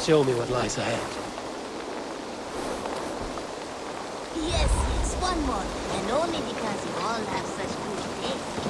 Show me what lies ahead. Yes, yes, one more. And only because you all have such good taste.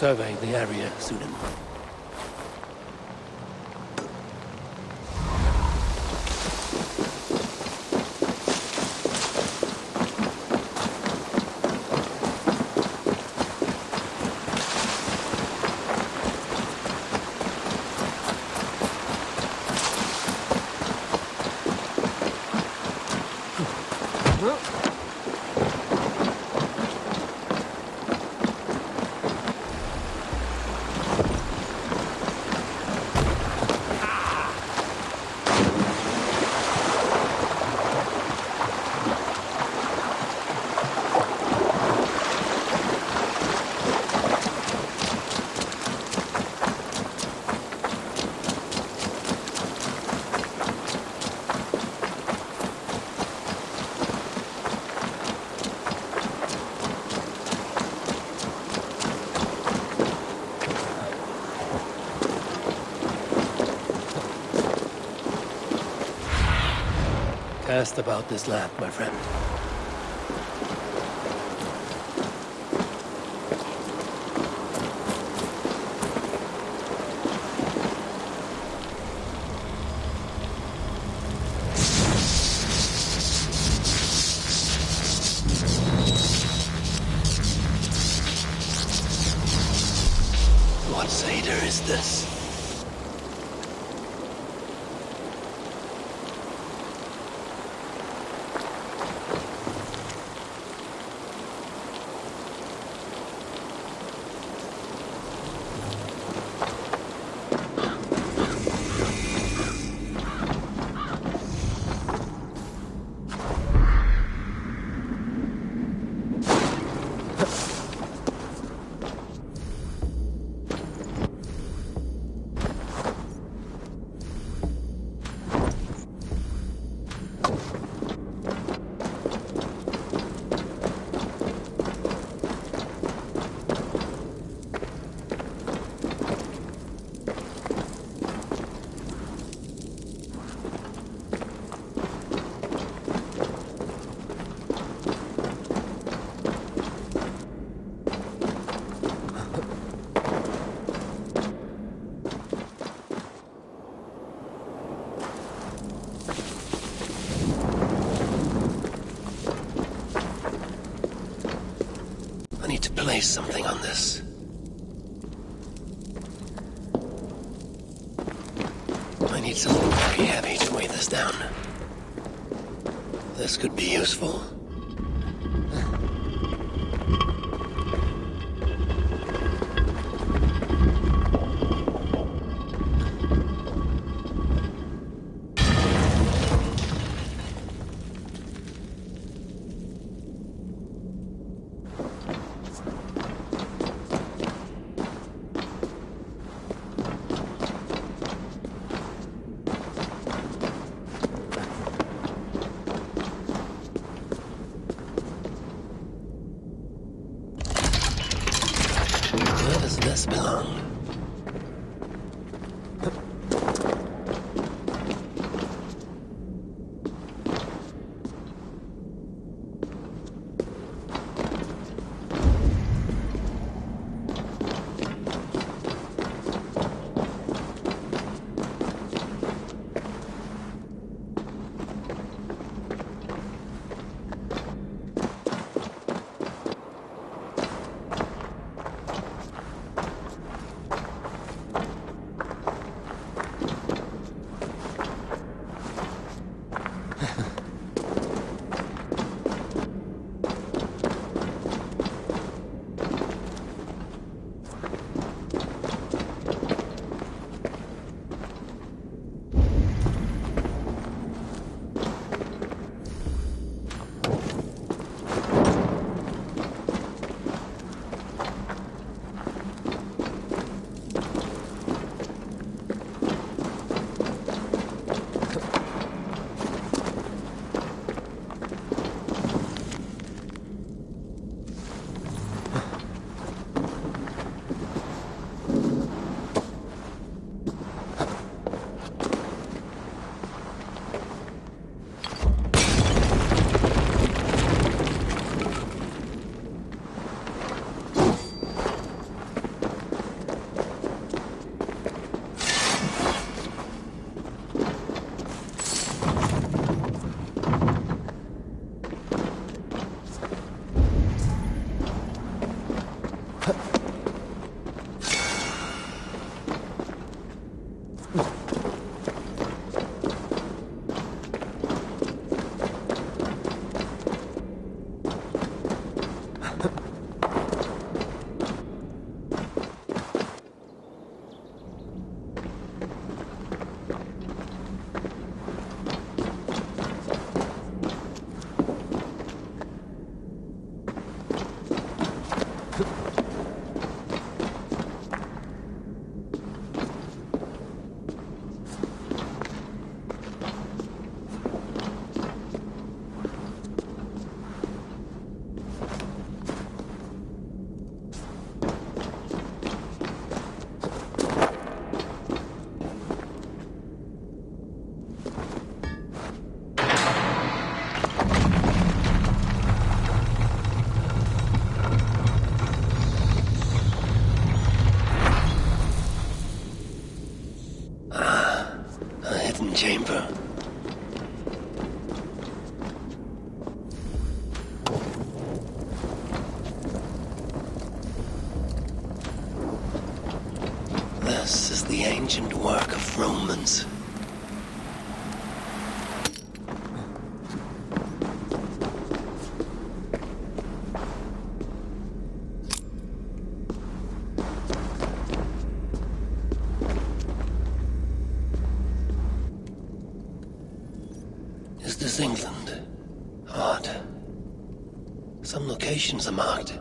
Survey the area, Sudan. Asked about this lab, my friend. What Seder is this? Place something on this. I need something very heavy to weigh this down. This could be useful. hidden chamber. This is the ancient work of Romans. Is this England? Odd. Some locations are marked.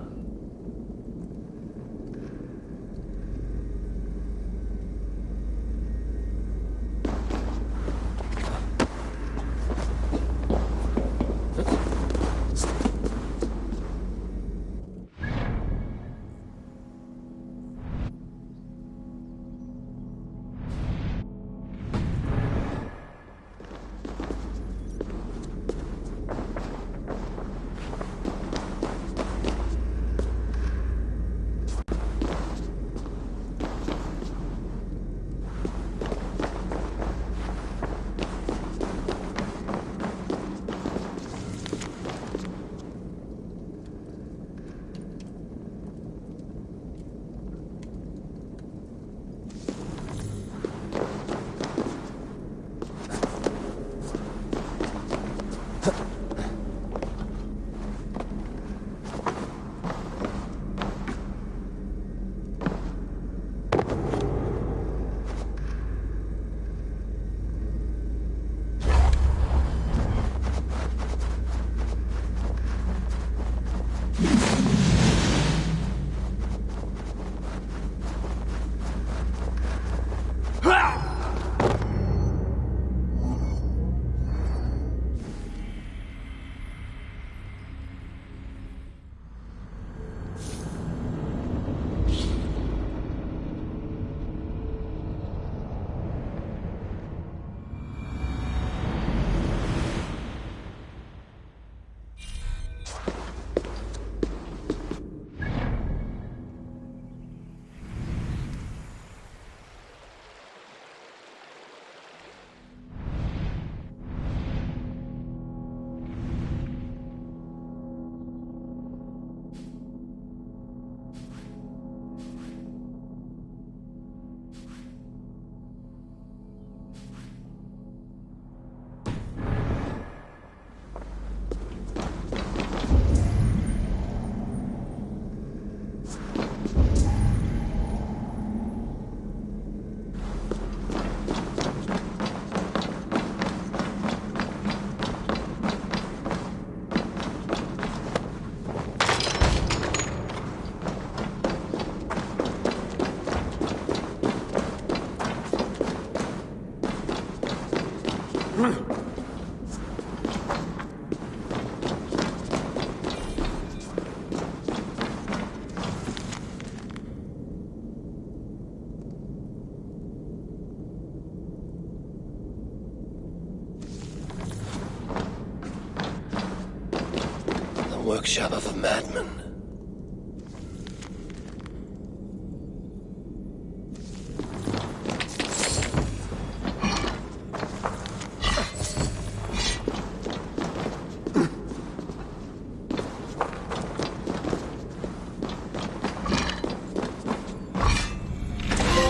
Workshop of a madman.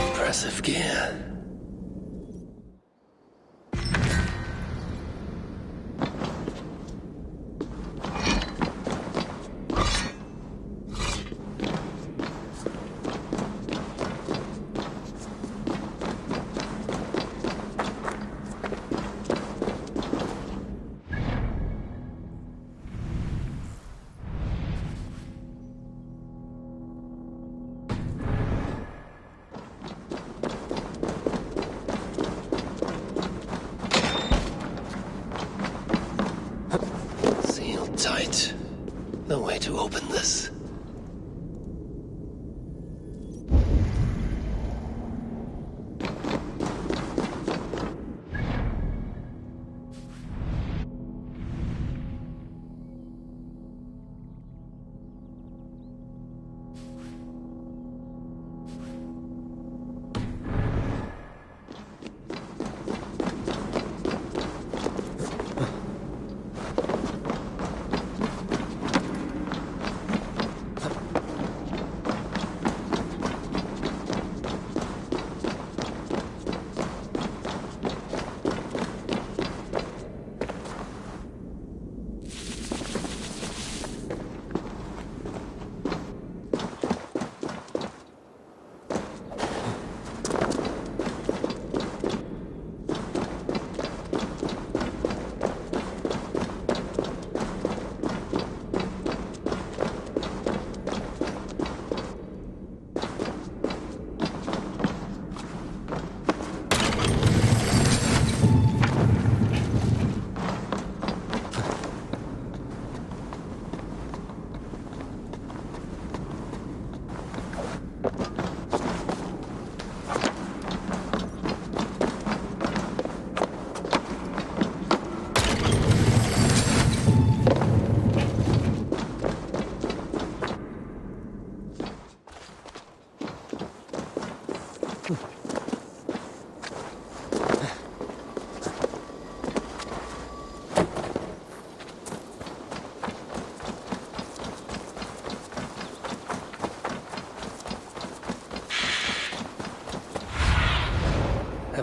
Impressive gear. Tight. No way to open this.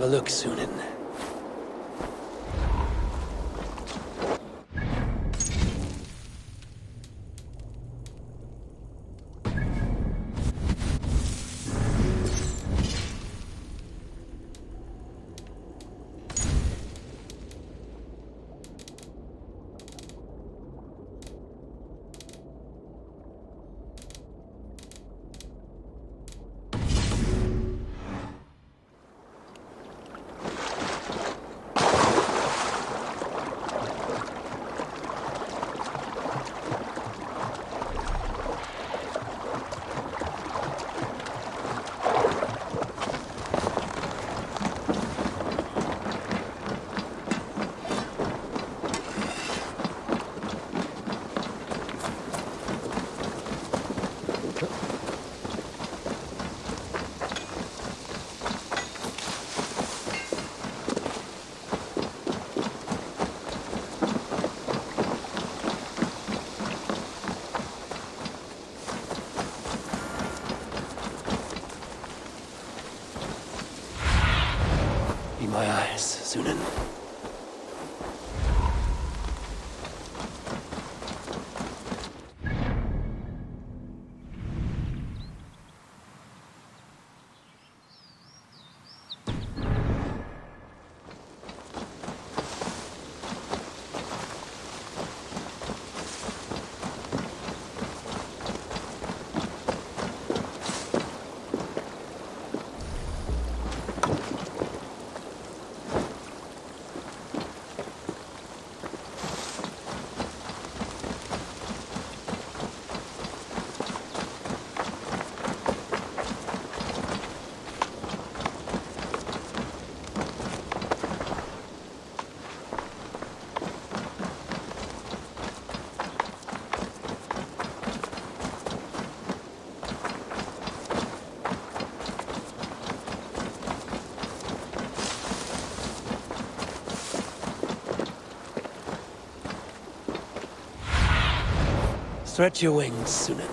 a look, Sunan. Be my eyes, Sunan. Stretch your wings, Sunan.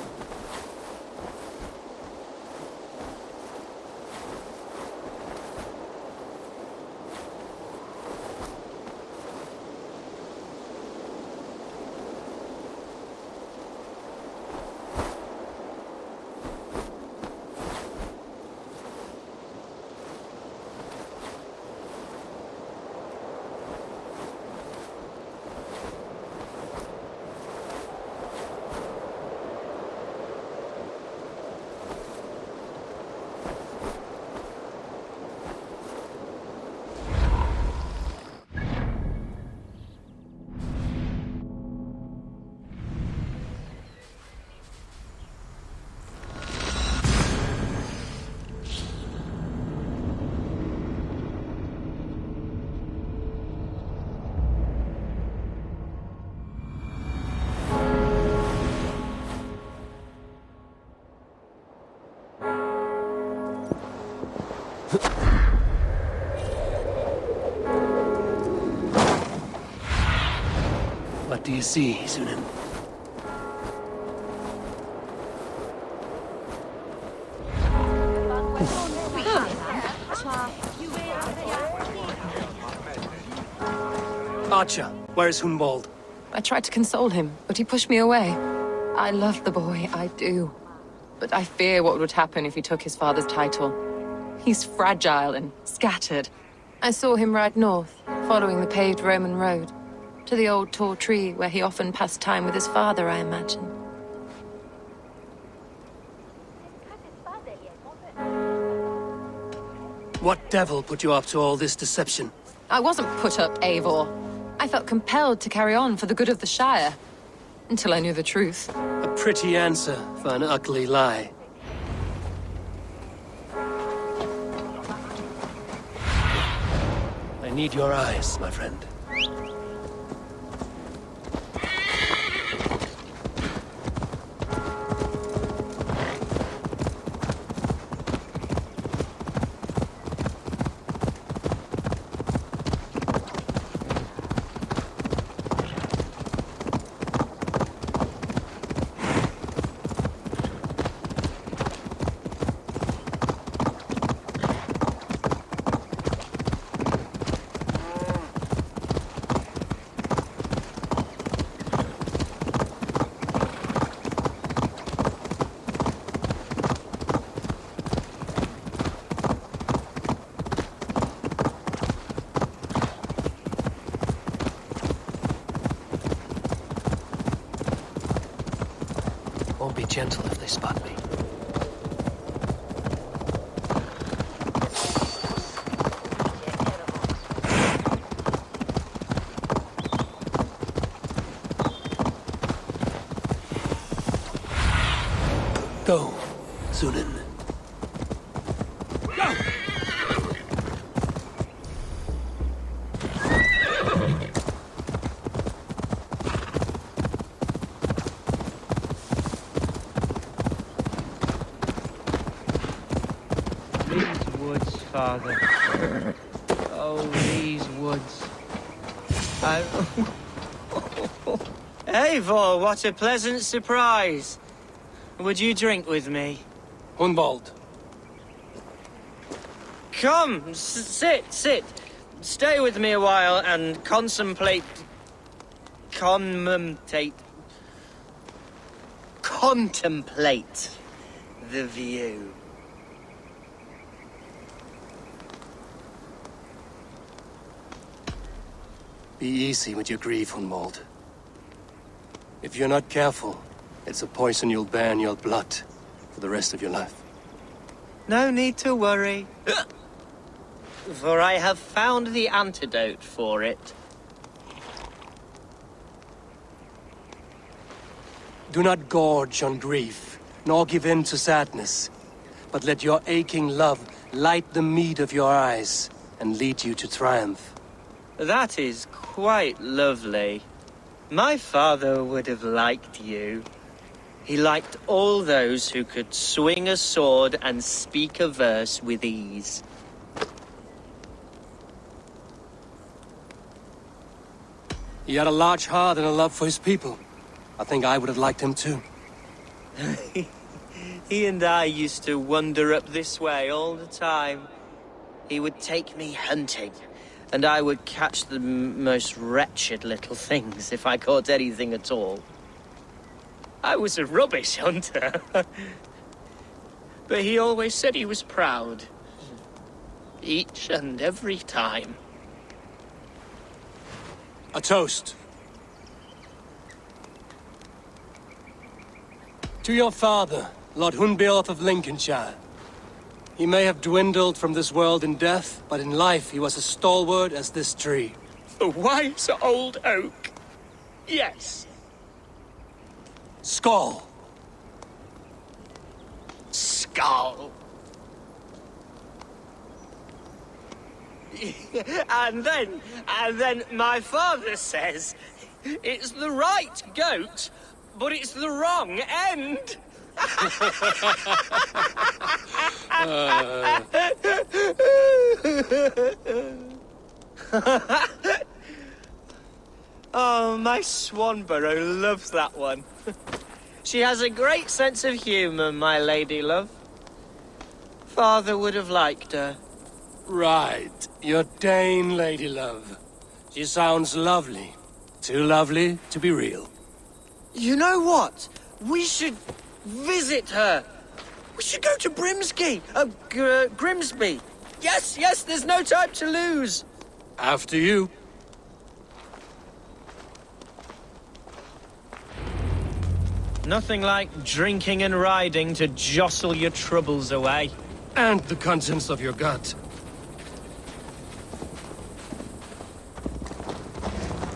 What do you see, Sunan? Archer, where's Hunwald? I tried to console him, but he pushed me away. I love the boy, I do. But I fear what would happen if he took his father's title. He's fragile and scattered. I saw him ride north, following the paved Roman road, to the old tall tree where he often passed time with his father, I imagine. What devil put you up to all this deception? I wasn't put up, Eivor. I felt compelled to carry on for the good of the Shire, until I knew the truth. A pretty answer for an ugly lie. I need your eyes, my friend. be gentle if they spot me. Go, Sunan. These woods, Father. Oh, these woods. Eivor, what a pleasant surprise. Would you drink with me? Hunwald. Come, sit. Stay with me a while and contemplate the view. Be easy with your grief, Hunwald. If you're not careful, it's a poison you'll bear in your blood for the rest of your life. No need to worry. For I have found the antidote for it. Do not gorge on grief, nor give in to sadness, but let your aching love light the mead of your eyes and lead you to triumph. That is quite lovely. My father would have liked you. He liked all those who could swing a sword and speak a verse with ease. He had a large heart and a love for his people. I think I would have liked him too. He and I used to wander up this way all the time. He would take me hunting, and I would catch the most wretched little things if I caught anything at all. I was a rubbish hunter. But he always said he was proud. Each and every time. A toast. To your father, Lord Hunbeorth of Lincolnshire. He may have dwindled from this world in death, but in life he was as stalwart as this tree. A wise old oak. Yes. Skull. Skull. And then my father says it's the right goat, but it's the wrong end. Oh, my Swanborough loves that one. She has a great sense of humour, my lady love. Father would have liked her. Right. Your Dane lady love. She sounds lovely. Too lovely to be real. You know what? We should visit her. We should go to Grimsby. Yes, there's no time to lose. After you. Nothing like drinking and riding to jostle your troubles away. And the contents of your gut.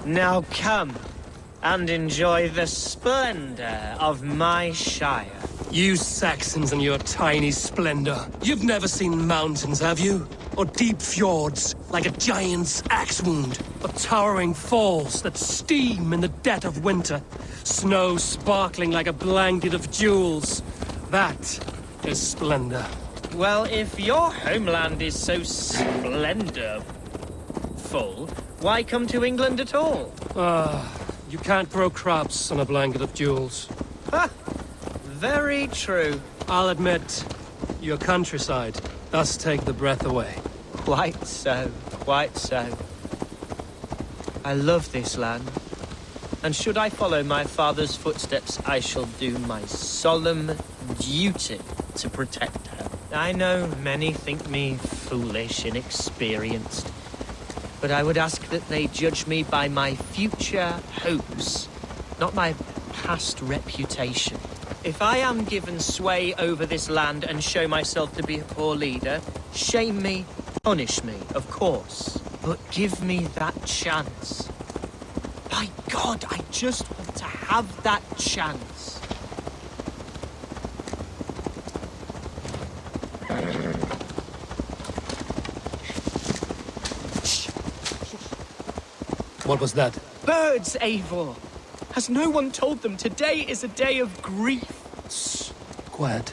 Now come and enjoy the splendor of my shire. You Saxons and your tiny splendor. You've never seen mountains, have you? Or deep fjords, like a giant's axe wound. Or towering falls that steam in the dead of winter. Snow sparkling like a blanket of jewels. That is splendor. Well, if your homeland is so splendorful, why come to England at all? You can't grow crops on a blanket of jewels. Ha! Very true. I'll admit, your countryside does take the breath away. Quite so, quite so. I love this land. And should I follow my father's footsteps, I shall do my solemn duty to protect her. I know many think me foolish, inexperienced, but I would ask that they judge me by my future hopes, not my past reputation. If I am given sway over this land and show myself to be a poor leader, shame me, punish me, of course. But give me that chance. By God, I just want to have that chance. What was that? Birds, Eivor! Has no one told them today is a day of grief? Shh. Quiet.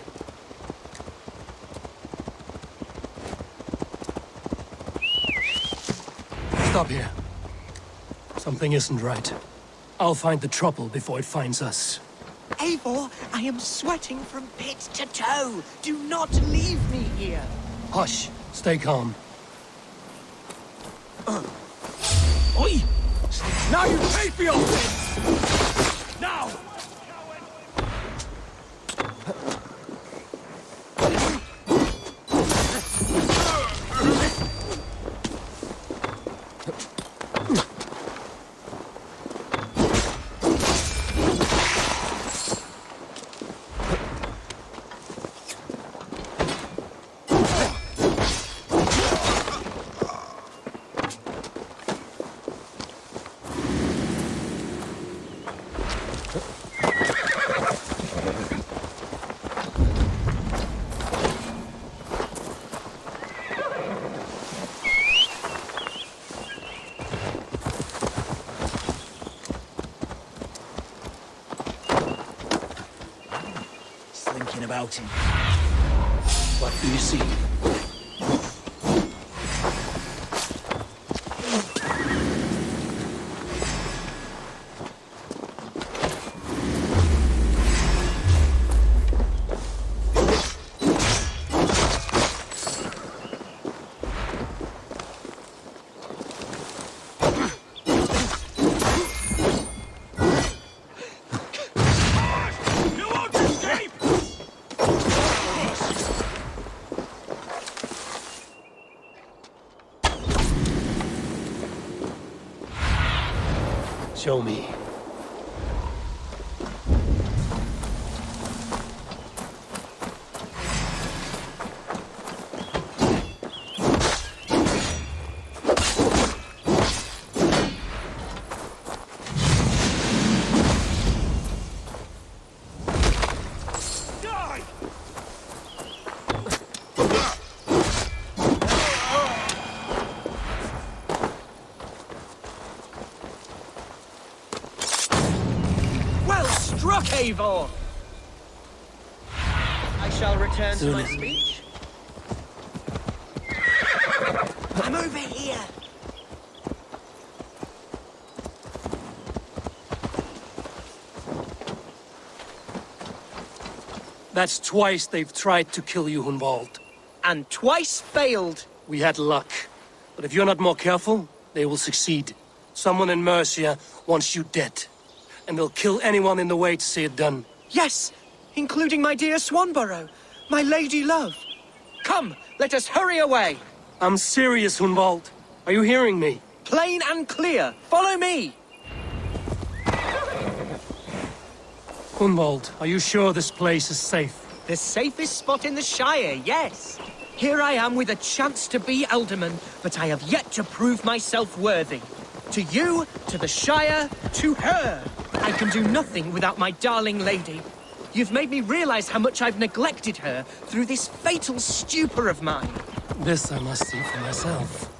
Stop here. Something isn't right. I'll find the trouble before it finds us. Eivor, I am sweating from pit to toe. Do not leave me here. Hush. Stay calm. Oi! Now you pay for your sin! Now! Thinking about him. What do you see? Show me. Struck, Eivor! I shall return to my speech. I'm over here! That's twice they've tried to kill you, Hunwald. And twice failed. We had luck. But if you're not more careful, they will succeed. Someone in Mercia wants you dead. And they'll kill anyone in the way to see it done. Yes, including my dear Swanborough, my lady love. Come, let us hurry away. I'm serious, Hunwald. Are you hearing me? Plain and clear. Follow me. Hunwald, are you sure this place is safe? The safest spot in the Shire, yes. Here I am with a chance to be Alderman, but I have yet to prove myself worthy. To you, to the Shire, to her. I can do nothing without my darling lady. You've made me realize how much I've neglected her through this fatal stupor of mine. This I must see for myself.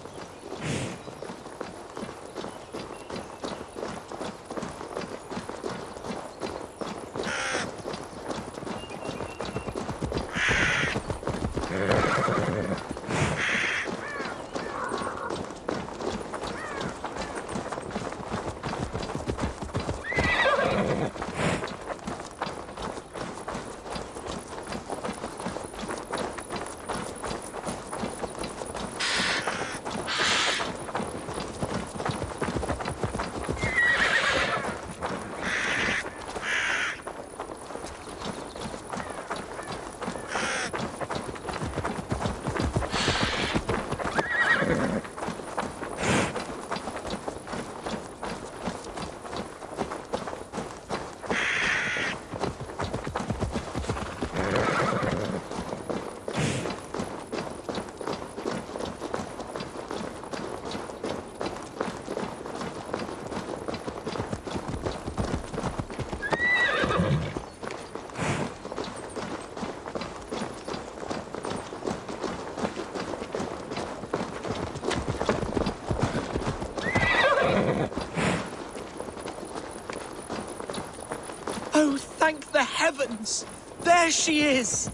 Oh, thank the heavens! There she is!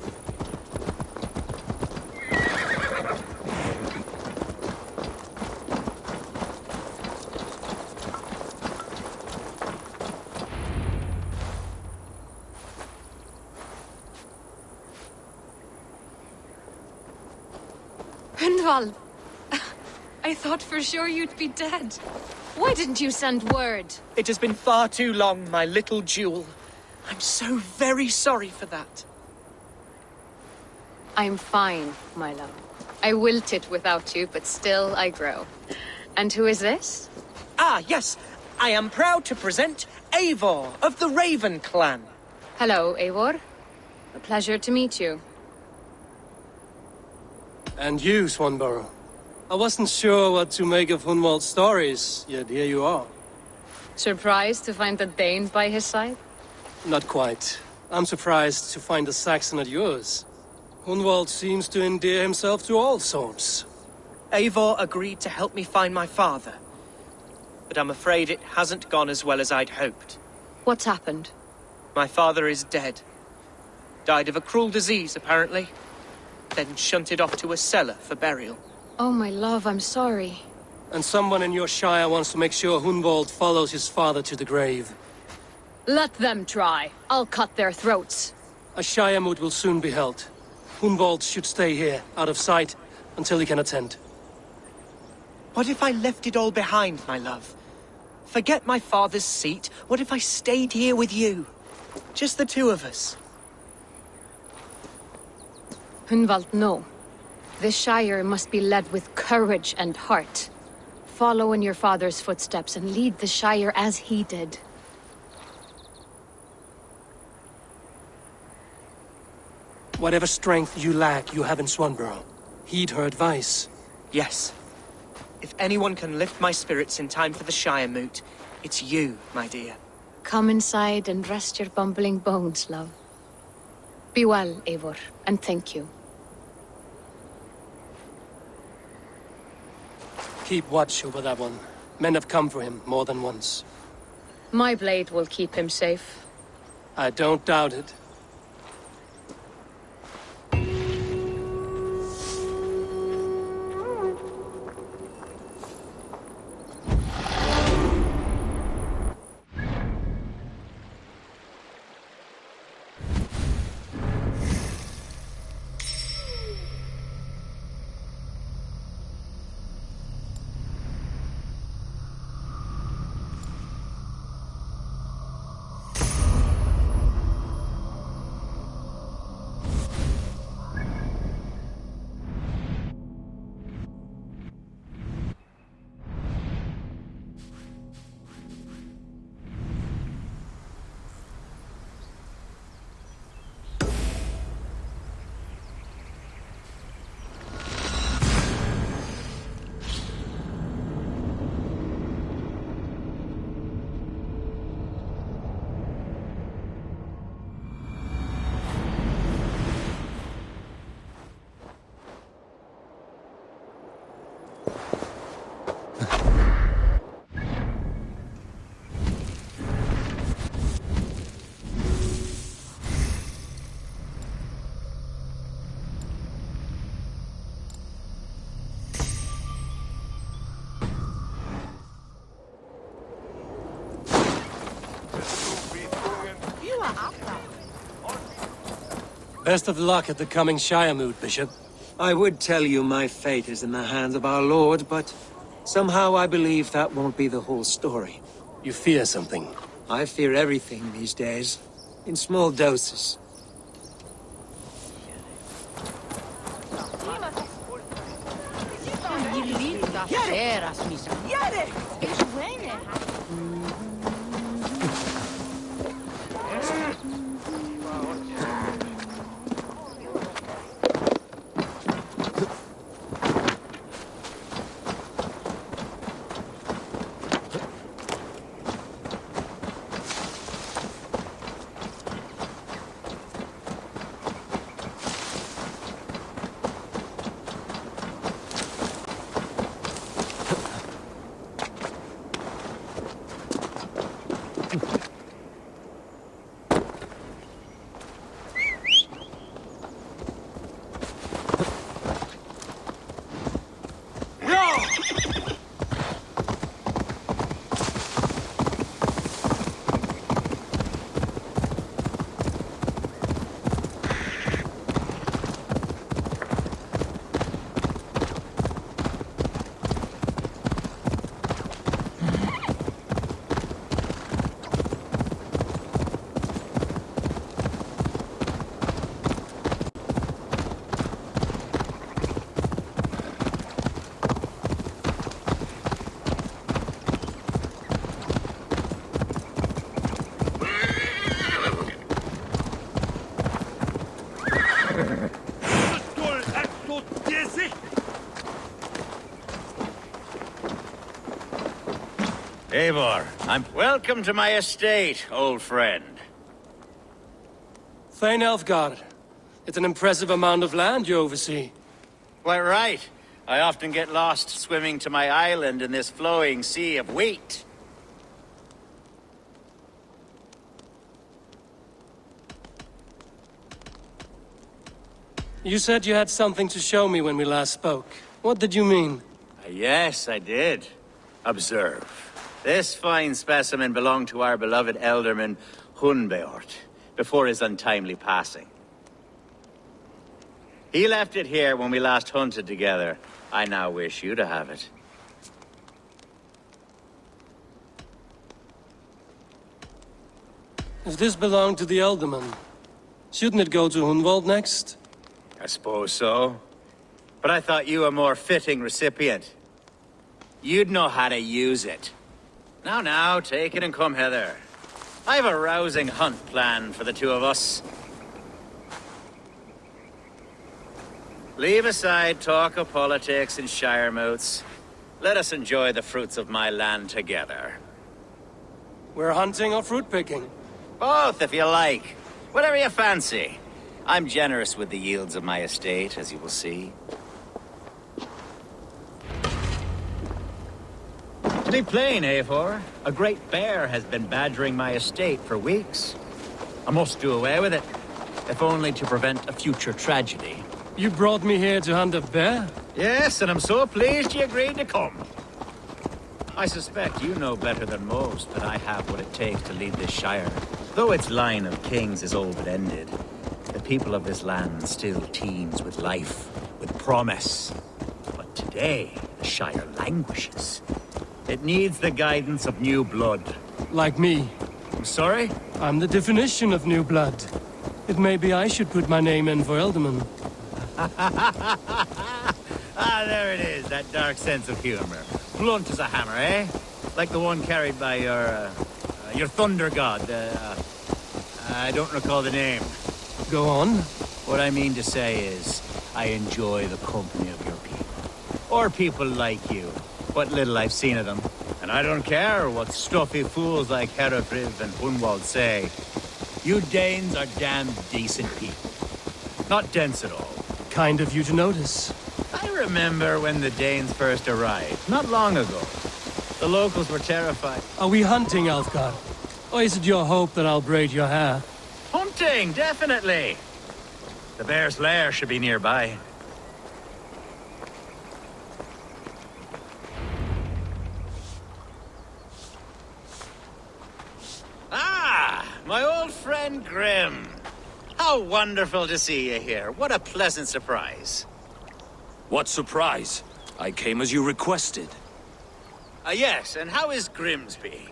Hundval! I thought for sure you'd be dead. Why didn't you send word? It has been far too long, my little jewel. I'm so very sorry for that. I'm fine, my love. I wilted without you, but still I grow. And who is this? Ah, yes. I am proud to present Eivor of the Raven clan. Hello, Eivor. A pleasure to meet you. And you, Swanborough. I wasn't sure what to make of Hunwald's stories, yet here you are. Surprised to find the Dane by his side? Not quite. I'm surprised to find a Saxon at yours. Hunwald seems to endear himself to all sorts. Eivor agreed to help me find my father. But I'm afraid it hasn't gone as well as I'd hoped. What's happened? My father is dead. Died of a cruel disease, apparently. Then shunted off to a cellar for burial. Oh, my love, I'm sorry. And someone in your shire wants to make sure Hunwald follows his father to the grave. Let them try. I'll cut their throats. A shire moot will soon be held. Hunwald should stay here, out of sight, until he can attend. What if I left it all behind, my love? Forget my father's seat. What if I stayed here with you? Just the two of us. Hunwald, no. This Shire must be led with courage and heart. Follow in your father's footsteps and lead the Shire as he did. Whatever strength you lack, you have in Swanborough. Heed her advice. Yes. If anyone can lift my spirits in time for the Shire moot, it's you, my dear. Come inside and rest your bumbling bones, love. Be well, Eivor, and thank you. Keep watch over that one. Men have come for him more than once. My blade will keep him safe. I don't doubt it. Best of luck at the coming Shire moot, Bishop. I would tell you my fate is in the hands of our Lord, but somehow I believe that won't be the whole story. You fear something. I fear everything these days, in small doses. Eivor, welcome to my estate, old friend. Thane Elfgard. It's an impressive amount of land you oversee. Quite right. I often get lost swimming to my island in this flowing sea of wheat. You said you had something to show me when we last spoke. What did you mean? Yes, I did. Observe. This fine specimen belonged to our beloved elderman, Hunbeort, before his untimely passing. He left it here when we last hunted together. I now wish you to have it. If this belonged to the Elderman, shouldn't it go to Hunwald next? I suppose so. But I thought you a more fitting recipient. You'd know how to use it. Now, take it and come hither. I've a rousing hunt planned for the two of us. Leave aside talk of politics and shire moots. Let us enjoy the fruits of my land together. We're hunting or fruit picking? Both, if you like. Whatever you fancy. I'm generous with the yields of my estate, as you will see. To be plain, Eivor, a great bear has been badgering my estate for weeks. I must do away with it, if only to prevent a future tragedy. You brought me here to hunt a bear? Yes, and I'm so pleased you agreed to come. I suspect you know better than most that I have what it takes to lead this shire. Though its line of kings is all but ended, the people of this land still teems with life, with promise. But today, the shire languishes. It needs the guidance of new blood. Like me. I'm sorry? I'm the definition of new blood. It may be I should put my name in for Elderman. Ah, there it is, that dark sense of humor. Blunt as a hammer, eh? Like the one carried by your thunder god. I don't recall the name. Go on. What I mean to say is, I enjoy the company of your people. Or people like you. What little I've seen of them. And I don't care what stuffy fools like Herefriv and Hunwald say. You Danes are damned decent people. Not dense at all. Kind of you to notice. I remember when the Danes first arrived, not long ago. The locals were terrified. Are we hunting, Elfgard? Or is it your hope that I'll braid your hair? Hunting, definitely! The bear's lair should be nearby. Ah, my old friend Grim. How wonderful to see you here. What a pleasant surprise. What surprise? I came as you requested. Yes, and how is Grimsby?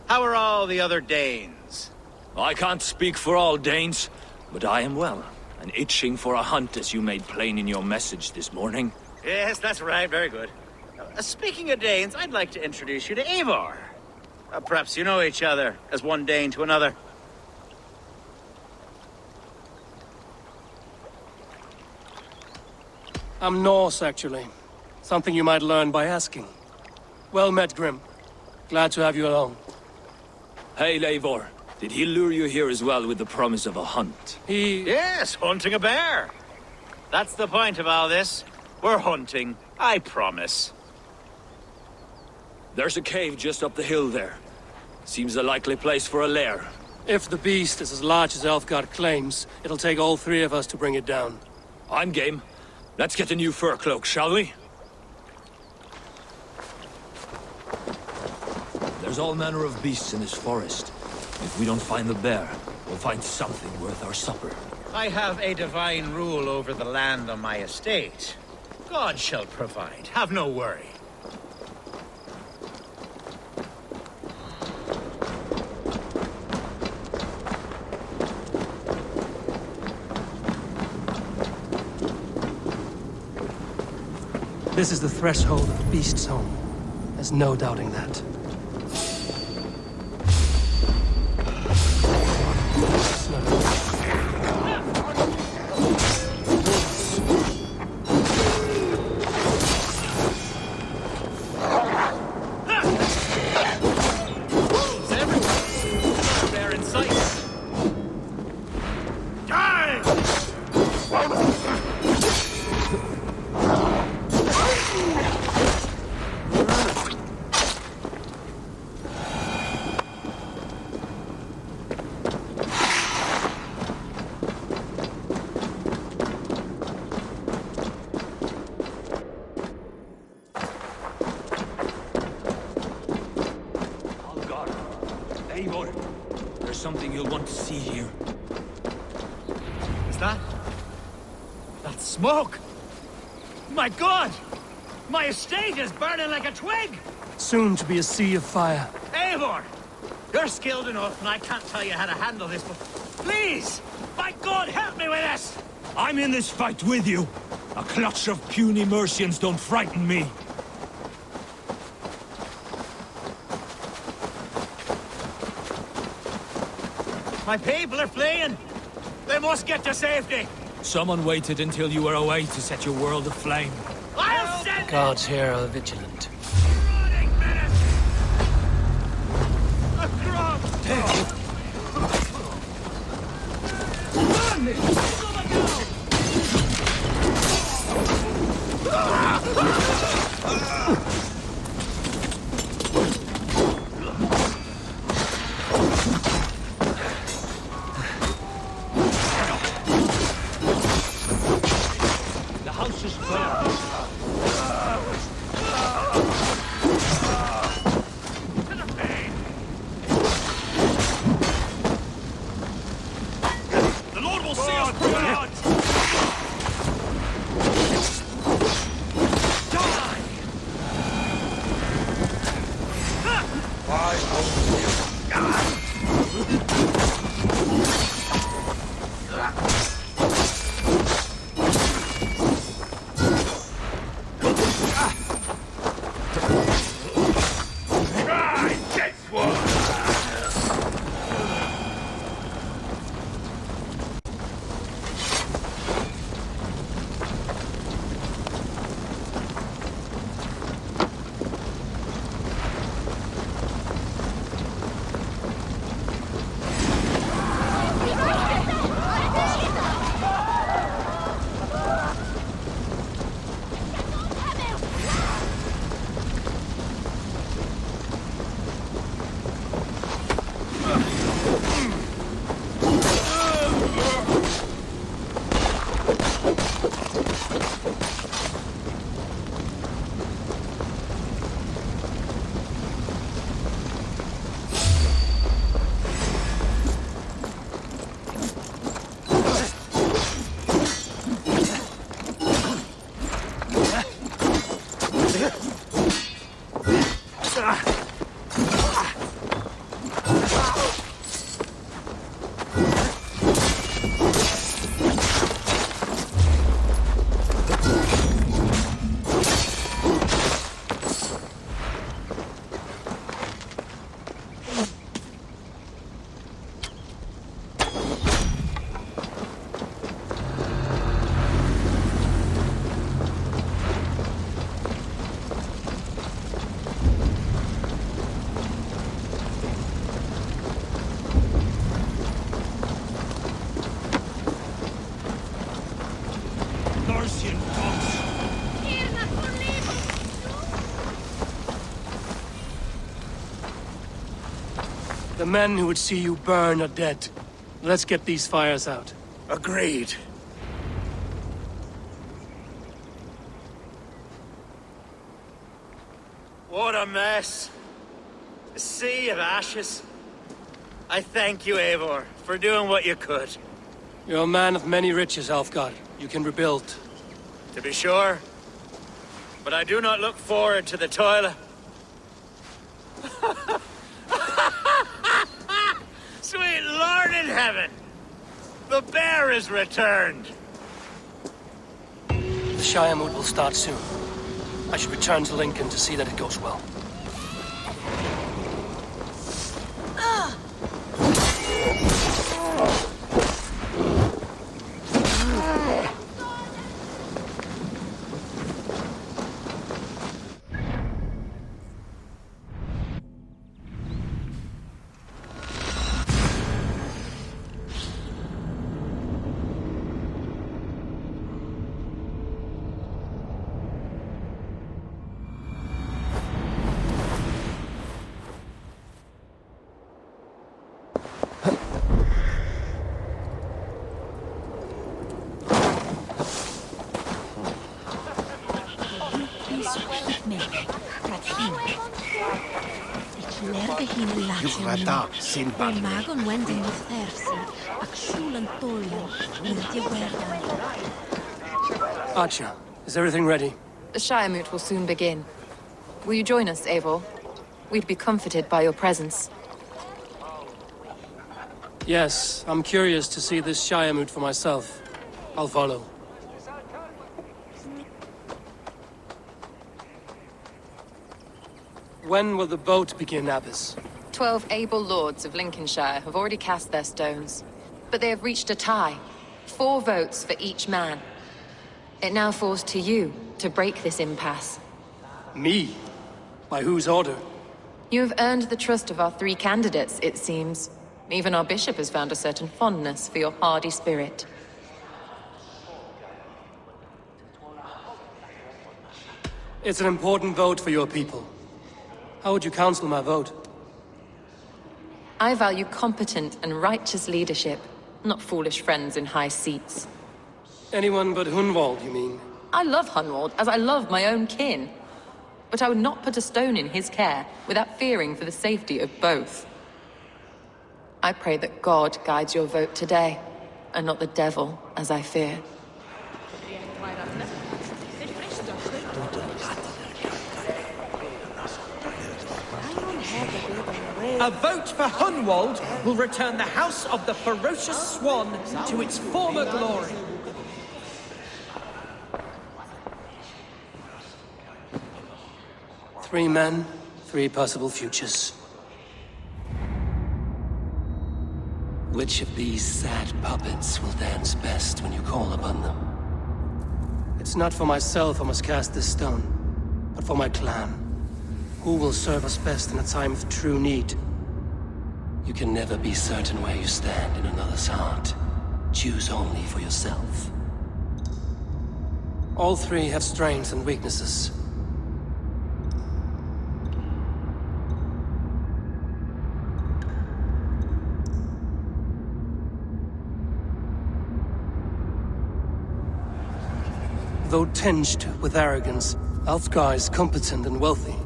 How are all the other Danes? I can't speak for all Danes, but I am well, and itching for a hunt as you made plain in your message this morning. Yes, that's right. Very good. Speaking of Danes, I'd like to introduce you to Eivor. Perhaps you know each other, as one Dane to another. I'm Norse, actually. Something you might learn by asking. Well met, Grim. Glad to have you along. Hey, Eivor. Did he lure you here as well with the promise of a hunt? Yes, hunting a bear. That's the point of all this. We're hunting, I promise. There's a cave just up the hill there. Seems a likely place for a lair. If the beast is as large as Elfgard claims, it'll take all three of us to bring it down. I'm game. Let's get a new fur cloak, shall we? There's all manner of beasts in this forest. If we don't find the bear, we'll find something worth our supper. I have a divine rule over the land on my estate. God shall provide. Have no worry. This is the threshold of the beast's home. There's no doubting that. Eivor, there's something you'll want to see here. Is that? That's smoke! My God! My estate is burning like a twig! Soon to be a sea of fire. Eivor! You're skilled enough, and I can't tell you how to handle this, but please! By God, help me with this! I'm in this fight with you. A clutch of puny Mercians don't frighten me. My people are fleeing! They must get to safety! Someone waited until you were away to set your world aflame. I'll send Gods here are vigilant. marauding menace! Across! The house is burned. The Lord will see us through it. Mercian dogs. The men who would see you burn are dead. Let's get these fires out. Agreed. What a mess. A sea of ashes. I thank you, Eivor, for doing what you could. You're a man of many riches, Alfgard. You can rebuild. To be sure. But I do not look forward to the toil. Sweet Lord in heaven! The bear is returned! The Shire mood will start soon. I should return to Lincoln to see that it goes well. Juhata sin pan. Magon wending with Thersi, Akshul and Torian, Archer, is everything ready? The Shiremoot will soon begin. Will you join us, Eivor? We'd be comforted by your presence. Yes, I'm curious to see this Shiremoot for myself. I'll follow. When will the boat begin, Abbess? 12 able lords of Lincolnshire have already cast their stones, but they have reached a tie. 4 votes for each man. It now falls to you to break this impasse. Me? By whose order? You have earned the trust of our 3 candidates, it seems. Even our bishop has found a certain fondness for your hardy spirit. It's an important vote for your people. How would you counsel my vote? I value competent and righteous leadership, not foolish friends in high seats. Anyone but Hunwald, you mean? I love Hunwald, as I love my own kin. But I would not put a stone in his care without fearing for the safety of both. I pray that God guides your vote today, and not the devil, as I fear. A vote for Hunwald will return the House of the Ferocious Swan to its former glory. Three men, 3 possible futures. Which of these sad puppets will dance best when you call upon them? It's not for myself I must cast this stone, but for my clan. Who will serve us best in a time of true need? You can never be certain where you stand in another's heart. Choose only for yourself. All 3 have strengths and weaknesses. Though tinged with arrogance, Alfgar is competent and wealthy.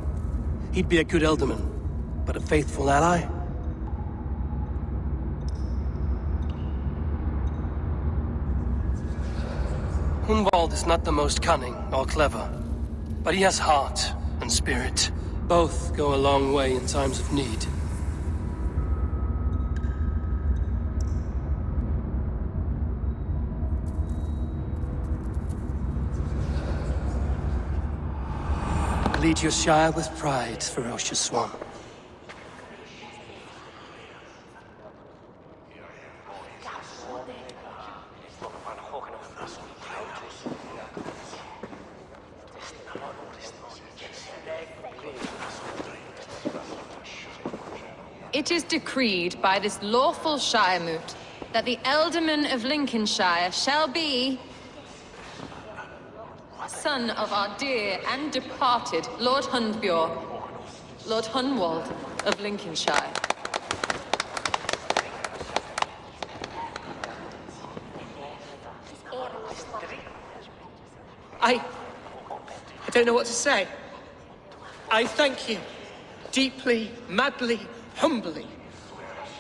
He'd be a good Elderman, but a faithful ally? Hunwald is not the most cunning or clever, but he has heart and spirit. Both go a long way in times of need. Lead your Shire with pride, Ferocious Swan. It is decreed by this lawful Shiremoot that the Ealdorman of Lincolnshire shall be son of our dear and departed Lord Hundbjorn, Lord Hunwald of Lincolnshire. I don't know what to say. I thank you. Deeply, madly, humbly.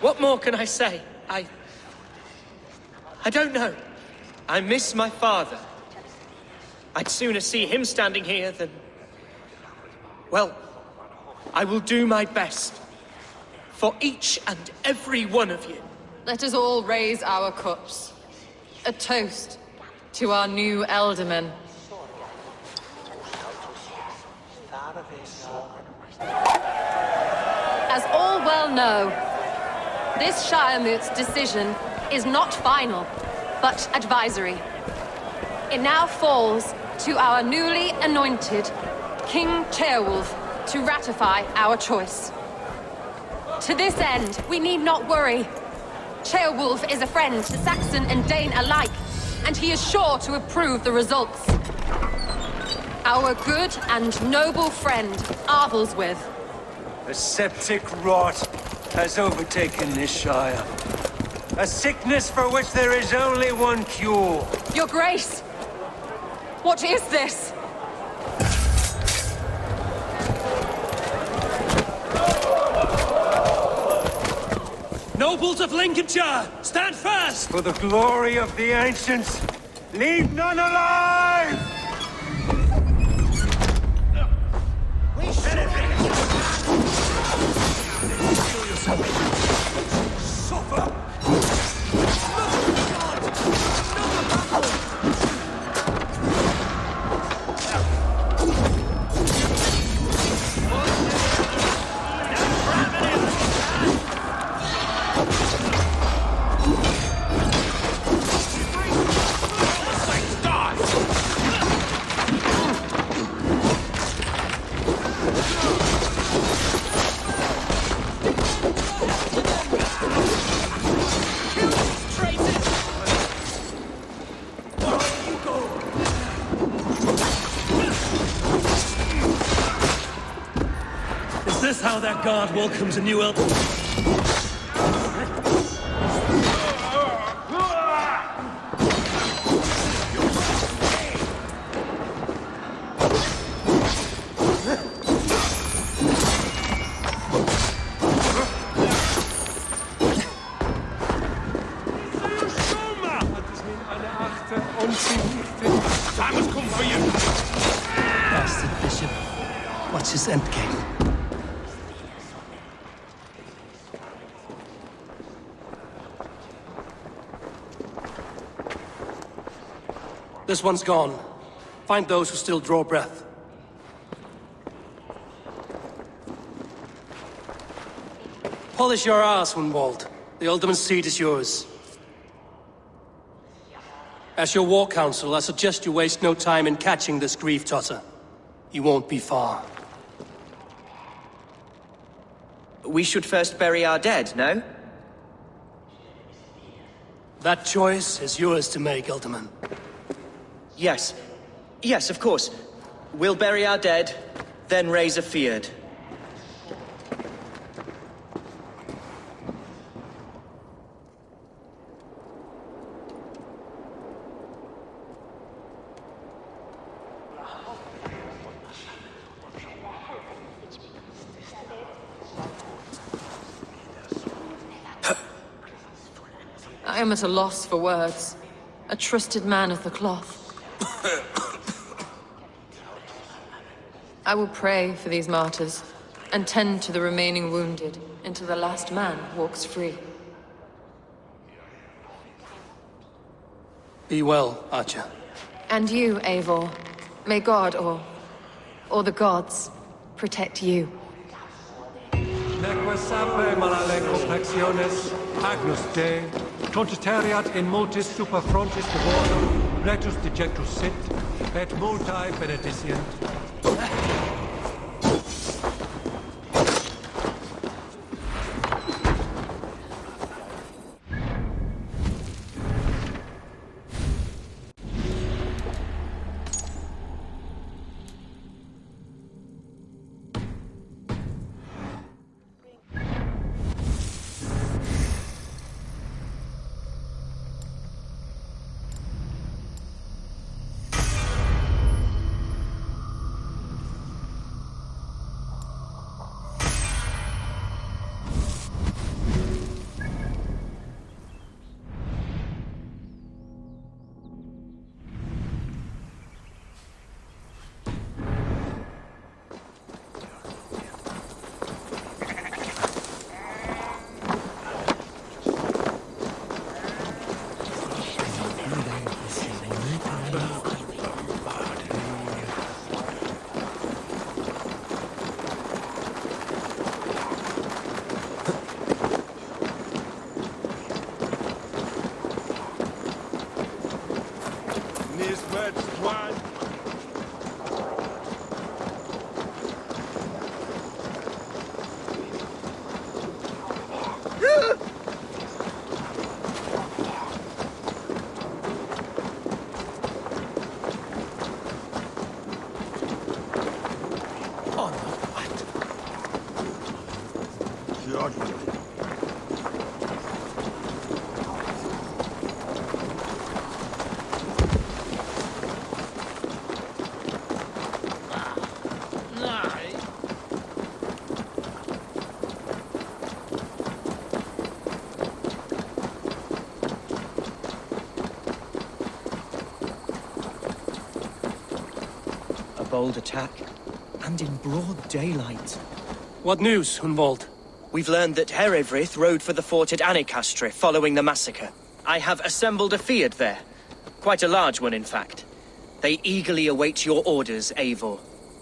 What more can I say? I don't know. I miss my father. I'd sooner see him standing here than... Well, I will do my best. For each and every one of you. Let us all raise our cups. A toast to our new Ealdorman. As all well know, this Shiremoot's decision is not final, but advisory. It now falls to our newly anointed King Ceolwulf to ratify our choice. To this end, we need not worry. Ceolwulf is a friend to Saxon and Dane alike, and he is sure to approve the results. Our good and noble friend, Arthelswith. A septic rot has overtaken this Shire. A sickness for which there is only one cure. Your Grace! What is this? Nobles of Lincolnshire, stand fast! For the glory of the ancients, leave none alive! Is this how that guard welcomes a new elf? I must come for you! Bastard bishop. What's his endgame? This one's gone. Find those who still draw breath. Polish your ass, Wunwald. The Alderman's seat is yours. As your war council, I suggest you waste no time in catching this grief-tosser. He won't be far. We should first bury our dead, no? That choice is yours to make, Alderman. Yes. Yes, of course. We'll bury our dead, then raise a feared. I am at a loss for words. A trusted man of the cloth. I will pray for these martyrs, and tend to the remaining wounded, until the last man walks free. Be well, Archer. And you, Eivor. May God, or the gods, protect you. Neque sape malale complexiones, agnus Dei, tontitariat in multis super frontis devorum, rectus dejectus sit, et multae benedicient. bold attack. And in broad daylight. What news, Hunwald? We've learned that Herewrith rode for the fort at Annikastre following the massacre. I have assembled a Field there. Quite a large one, in fact. They eagerly await your orders, Eivor.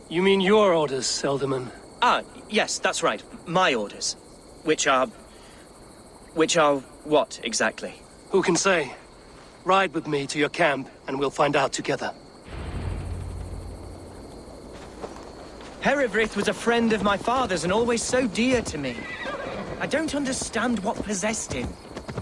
You mean your orders, Elderman? Ah, yes, that's right. My orders. Which are what, exactly? Who can say? Ride with me to your camp, and we'll find out together. Herewrith was a friend of my father's and always so dear to me. I don't understand what possessed him.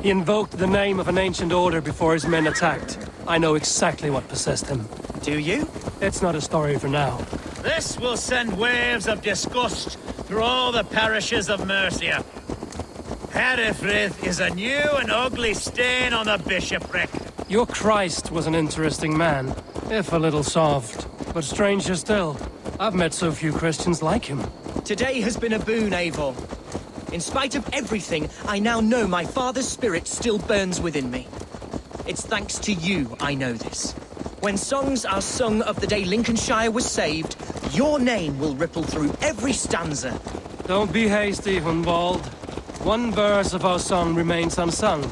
He invoked the name of an ancient order before his men attacked. I know exactly what possessed him. Do you? It's not a story for now. This will send waves of disgust through all the parishes of Mercia. Herefrith is a new and ugly stain on the bishopric. Your Christ was an interesting man, if a little soft. But stranger still, I've met so few Christians like him. Today has been a boon, Eivor. In spite of everything, I now know my father's spirit still burns within me. It's thanks to you I know this. When songs are sung of the day Lincolnshire was saved, your name will ripple through every stanza. Don't be hasty, Hunwald. One verse of our song remains unsung.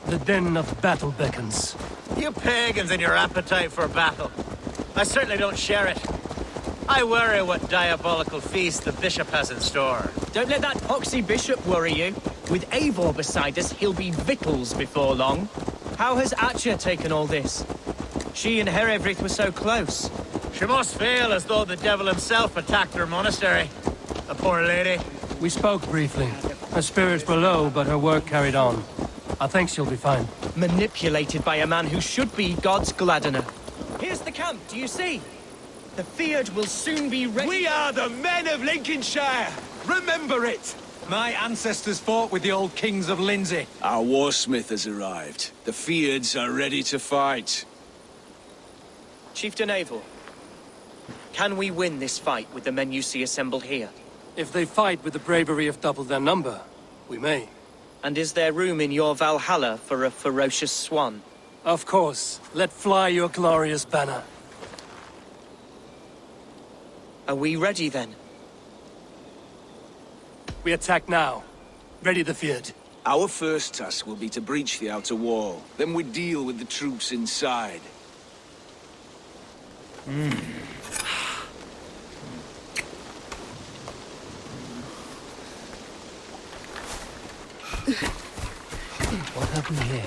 The din of battle beckons. You pagans and your appetite for battle. I certainly don't share it. I worry what diabolical feast the bishop has in store. Don't let that poxy bishop worry you. With Eivor beside us, he'll be victuals before long. How has Atcha taken all this? She and Herewrith were so close. She must feel as though the devil himself attacked her monastery. The poor lady. We spoke briefly. Her spirits were low, but her work carried on. I think she'll be fine. Manipulated by a man who should be God's gladdener. Here's the camp, do you see? The Field will soon be ready. We are the men of Lincolnshire! Remember it! My ancestors fought with the old kings of Lindsey. Our warsmith has arrived. The Fields are ready to fight. Chieftain Eivor, can we win this fight with the men you see assembled here? If they fight with the bravery of double their number, we may. And is there room in your Valhalla for a ferocious swan? Of course. Let fly your glorious banner. Are we ready then? We attack now. Ready the Field. Our first task will be to breach the outer wall. Then we deal with the troops inside. What have we here?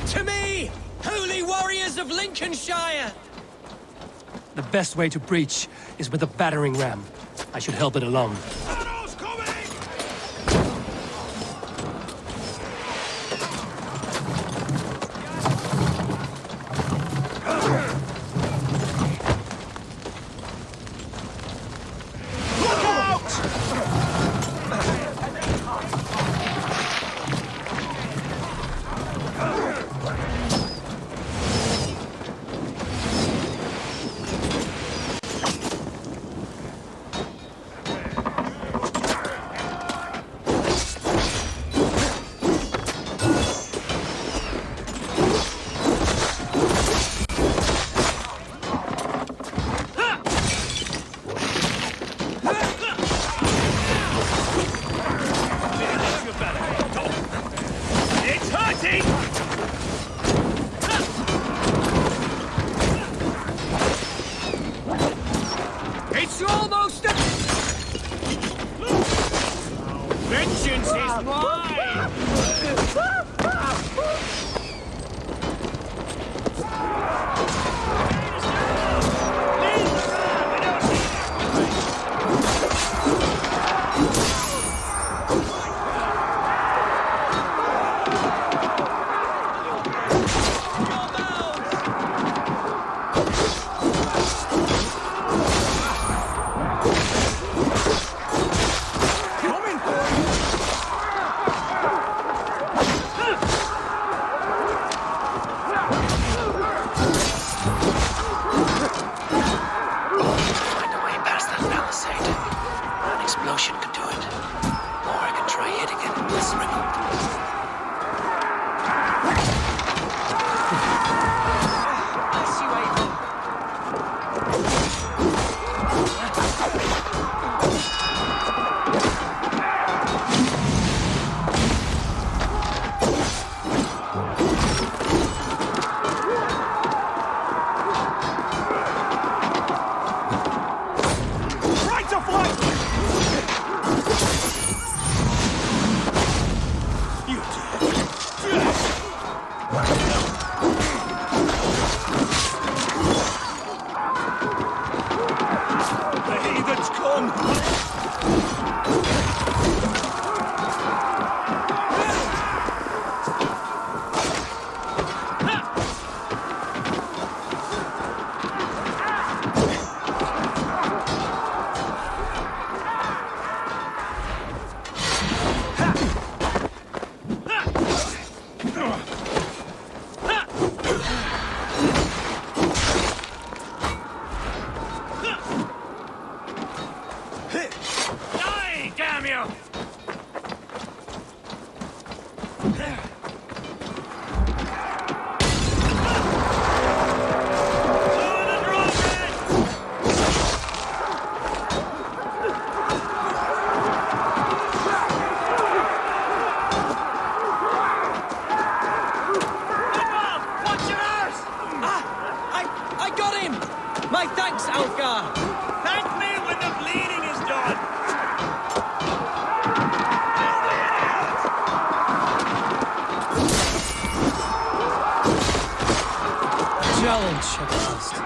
To me, holy warriors of Lincolnshire! The best way to breach is with a battering ram. I should help it along. Shadows coming! Look out! It's hurting! It's almost a... Vengeance is mine! My thanks, Alfgar! Thank me when the bleeding is done! Challenge accursed.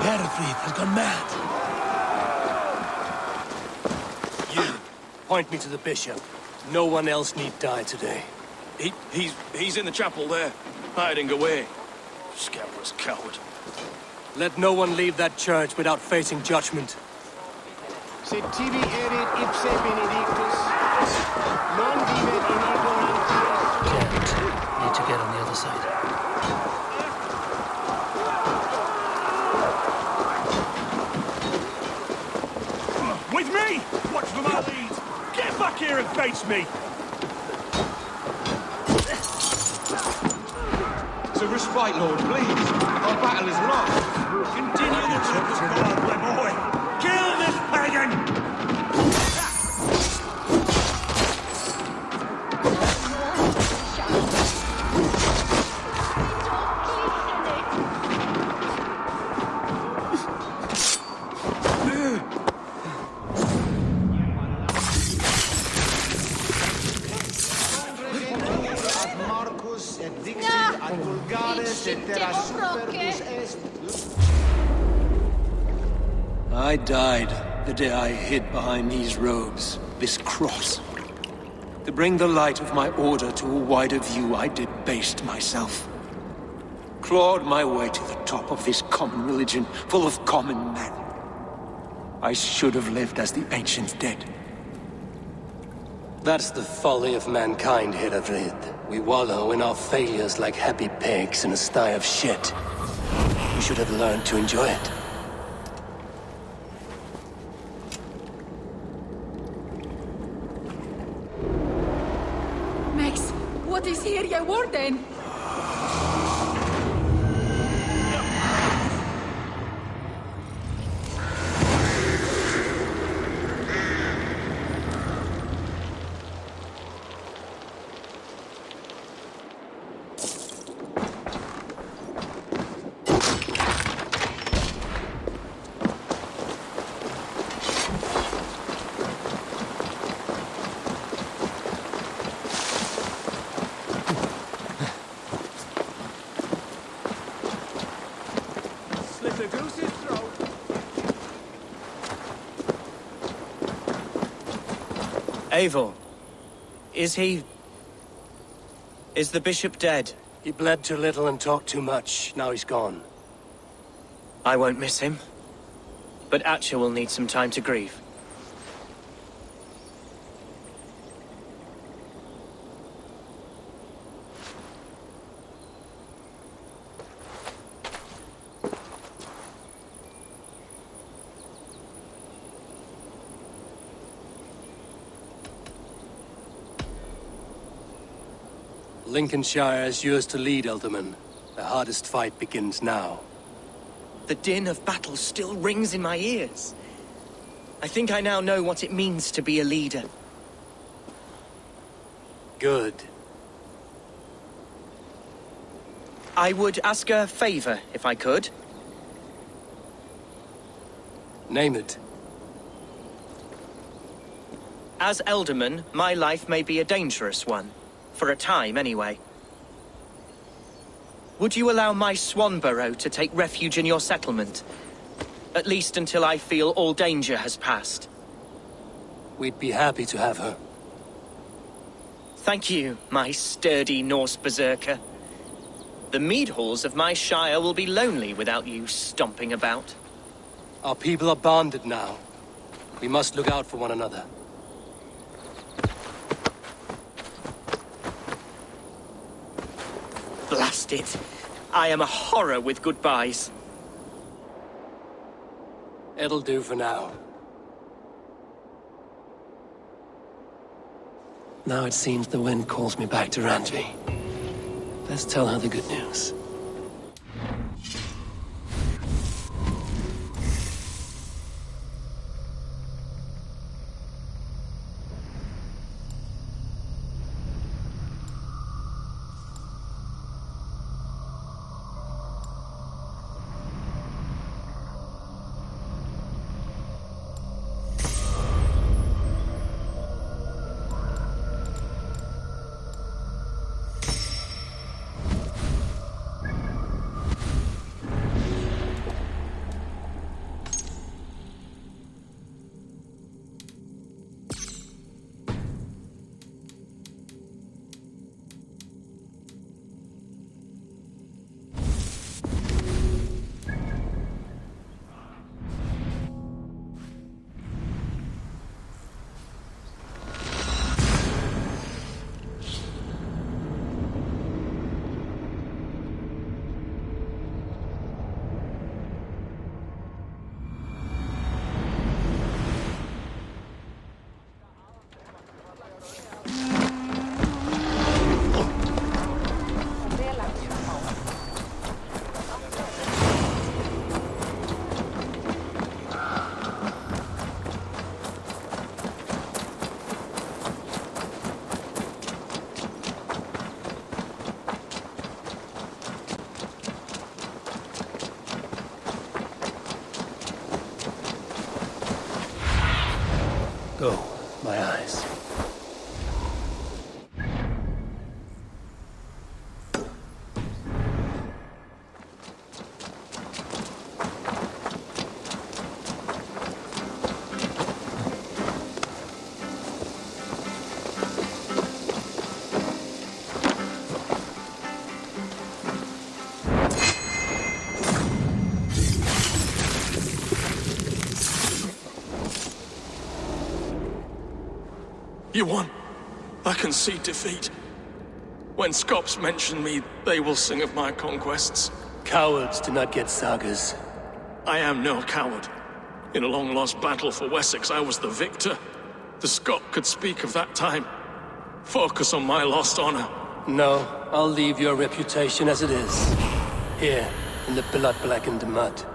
Herefried has gone mad. You, point me to the bishop. No one else need die today. He's in the chapel there, hiding away. Scabrous coward. Let no one leave that church without facing judgment. Sed tibi erit ipse benedictus, non vivet in ignorantia. Can't. Need to get on the other side. With me! Watch for my lead! Get back here and face me! It's a respite, Lord, please. Our battle is lost. Continue the talk of God, my boy! Kill this pagan! Marcus et dixit ad vulgaris et terra superbus est. I died the day I hid behind these robes, this cross. To bring the light of my order to a wider view, I debased myself. Clawed my way to the top of this common religion, full of common men. I should have lived as the ancients did. That's the folly of mankind, Herefried. We wallow in our failures like happy pigs in a sty of shit. We should have learned to enjoy it. Max, what is here, ye warden? Eivor, is the bishop dead? He bled too little and talked too much. Now he's gone. I won't miss him. But Atcha will need some time to grieve. Lincolnshire is yours to lead, Elderman. The hardest fight begins now. The din of battle still rings in my ears. I think I now know what it means to be a leader. Good. I would ask a favor, if I could. Name it. As Elderman, my life may be a dangerous one. For a time, anyway. Would you allow my Swanborough to take refuge in your settlement? At least until I feel all danger has passed. We'd be happy to have her. Thank you, my sturdy Norse berserker. The mead halls of my shire will be lonely without you stomping about. Our people are bonded now. We must look out for one another. Blast it. I am a horror with goodbyes. It'll do for now. Now it seems the wind calls me back to Randvi. Let's tell her the good news. Go, my eyes. You won. I can see defeat. When Scops mention me, they will sing of my conquests. Cowards do not get sagas. I am no coward. In a long-lost battle for Wessex, I was the victor. The Scot could speak of that time. Focus on my lost honor. No, I'll leave your reputation as it is. Here, in the blood-blackened mud.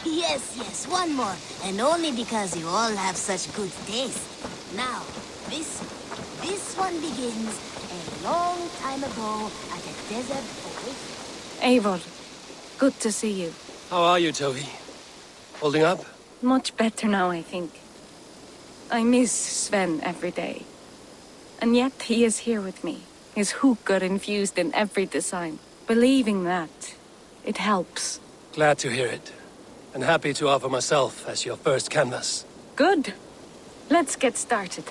Yes, one more. And only because you all have such good taste. Now, this one begins a long time ago at a desert oasis. Eivor, good to see you. How are you, Tohi? Holding up? Much better now, I think. I miss Sven every day. And yet he is here with me. His hooker infused in every design. Believing that, it helps. Glad to hear it. And happy to offer myself as your first canvas. Good. Let's get started.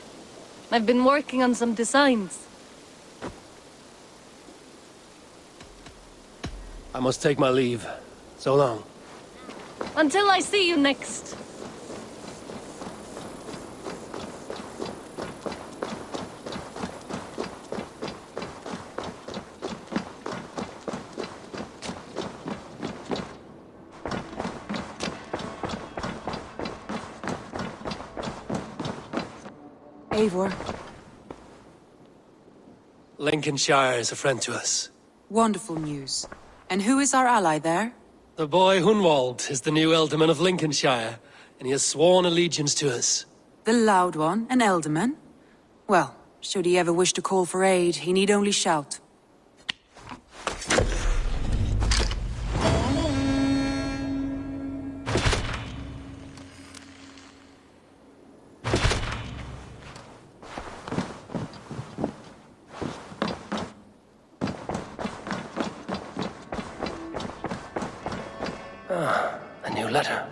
I've been working on some designs. I must take my leave. So long. Until I see you next. Eivor. Lincolnshire is a friend to us. Wonderful news. And who is our ally there? The boy Hunwald is the new Ealdorman of Lincolnshire, and he has sworn allegiance to us. The Loud One, an Ealdorman? Well, should he ever wish to call for aid, he need only shout. A new letter.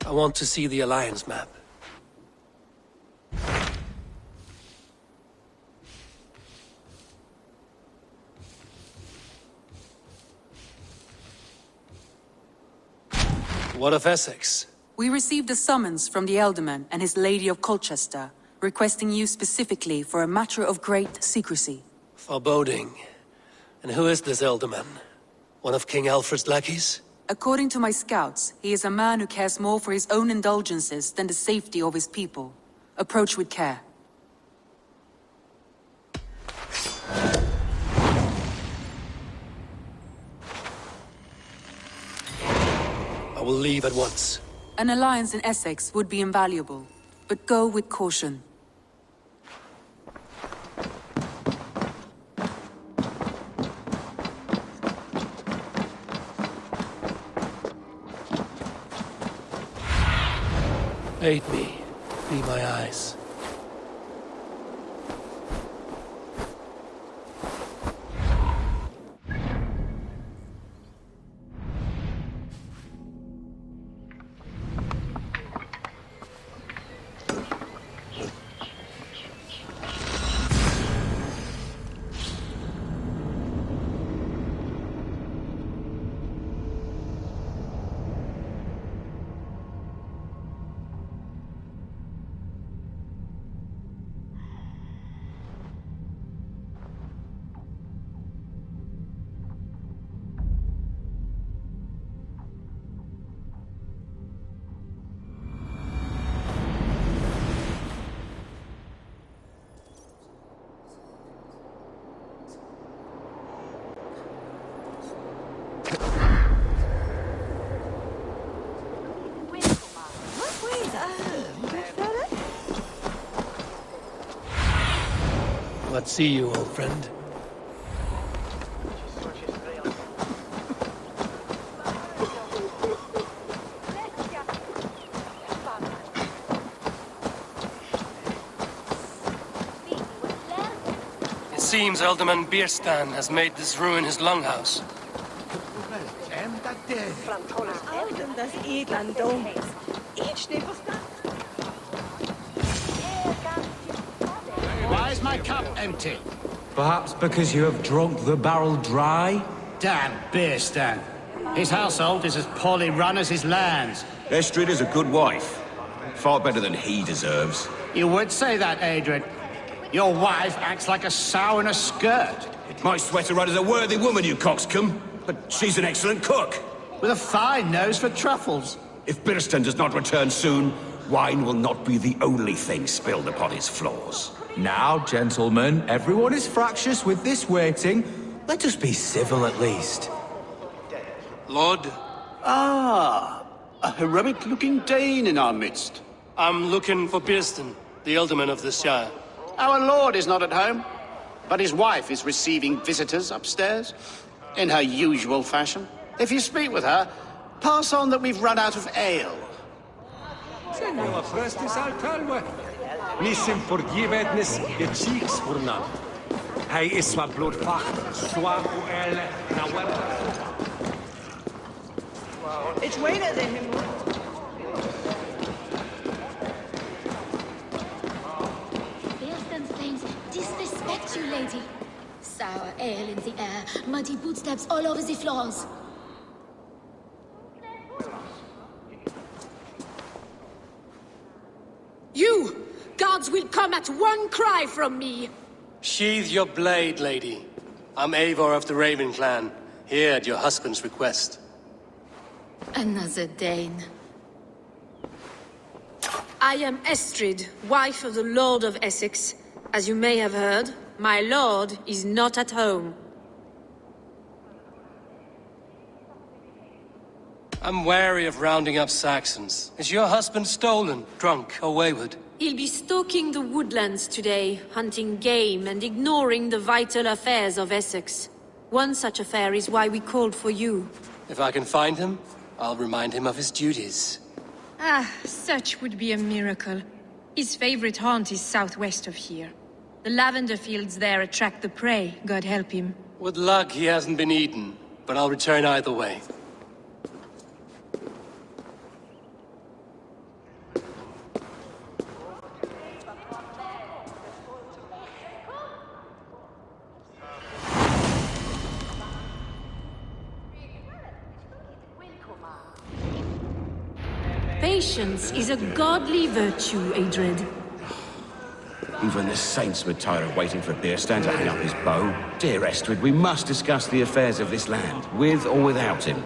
I want to see the Alliance map. What of Essex? We received a summons from the Ealdorman and his Lady of Colchester, requesting you specifically for a matter of great secrecy. Foreboding. And who is this Ealdorman? One of King Alfred's lackeys? According to my scouts, he is a man who cares more for his own indulgences than the safety of his people. Approach with care. I will leave at once. An alliance in Essex would be invaluable, but go with caution. Aid me. Be my eyes. What see you, old friend? It seems Ealdorman Bierstan has made this ruin his longhouse. Why is my cup empty? Perhaps because you have drunk the barrel dry? Damn Bierstan. His household is as poorly run as his lands. Estrid is a good wife. Far better than he deserves. You would say that, Adrian. Your wife acts like a sow in a skirt. My sweater run is a worthy woman, you coxcomb. But she's an excellent cook. With a fine nose for truffles. If Bierstan does not return soon, wine will not be the only thing spilled upon his floors. Now, gentlemen, everyone is fractious with this waiting. Let us be civil at least. Lord? Ah, a heroic-looking Dane in our midst. I'm looking for Bierstan, the Ealdorman of this shire. Our lord is not at home, but his wife is receiving visitors upstairs, in her usual fashion. If you speak with her, Pass on that we've run out of ale. Senua prestis altalwe. Nissim forgiveness, je cheeks for none. Hij is wat bloedvacht, zwaar voor elle, na werk. It's Wayne de him. Things disrespect you, lady. Sour ale in the air, muddy footsteps all over the floors. You! Guards will come at one cry from me! Sheathe your blade, lady. I'm Eivor of the Raven Clan, here at your husband's request. Another Dane. I am Estrid, wife of the Lord of Essex. As you may have heard, my lord is not at home. I'm wary of rounding up Saxons. Is your husband stolen, drunk, or wayward? He'll be stalking the woodlands today, hunting game and ignoring the vital affairs of Essex. One such affair is why we called for you. If I can find him, I'll remind him of his duties. Ah, such would be a miracle. His favorite haunt is southwest of here. The lavender fields there attract the prey, God help him. With luck, he hasn't been eaten, but I'll return either way. Patience is a godly virtue, Adred. Even the saints would tire of waiting for Beerstan to hang up his bow. Dear Estrid, we must discuss the affairs of this land, with or without him.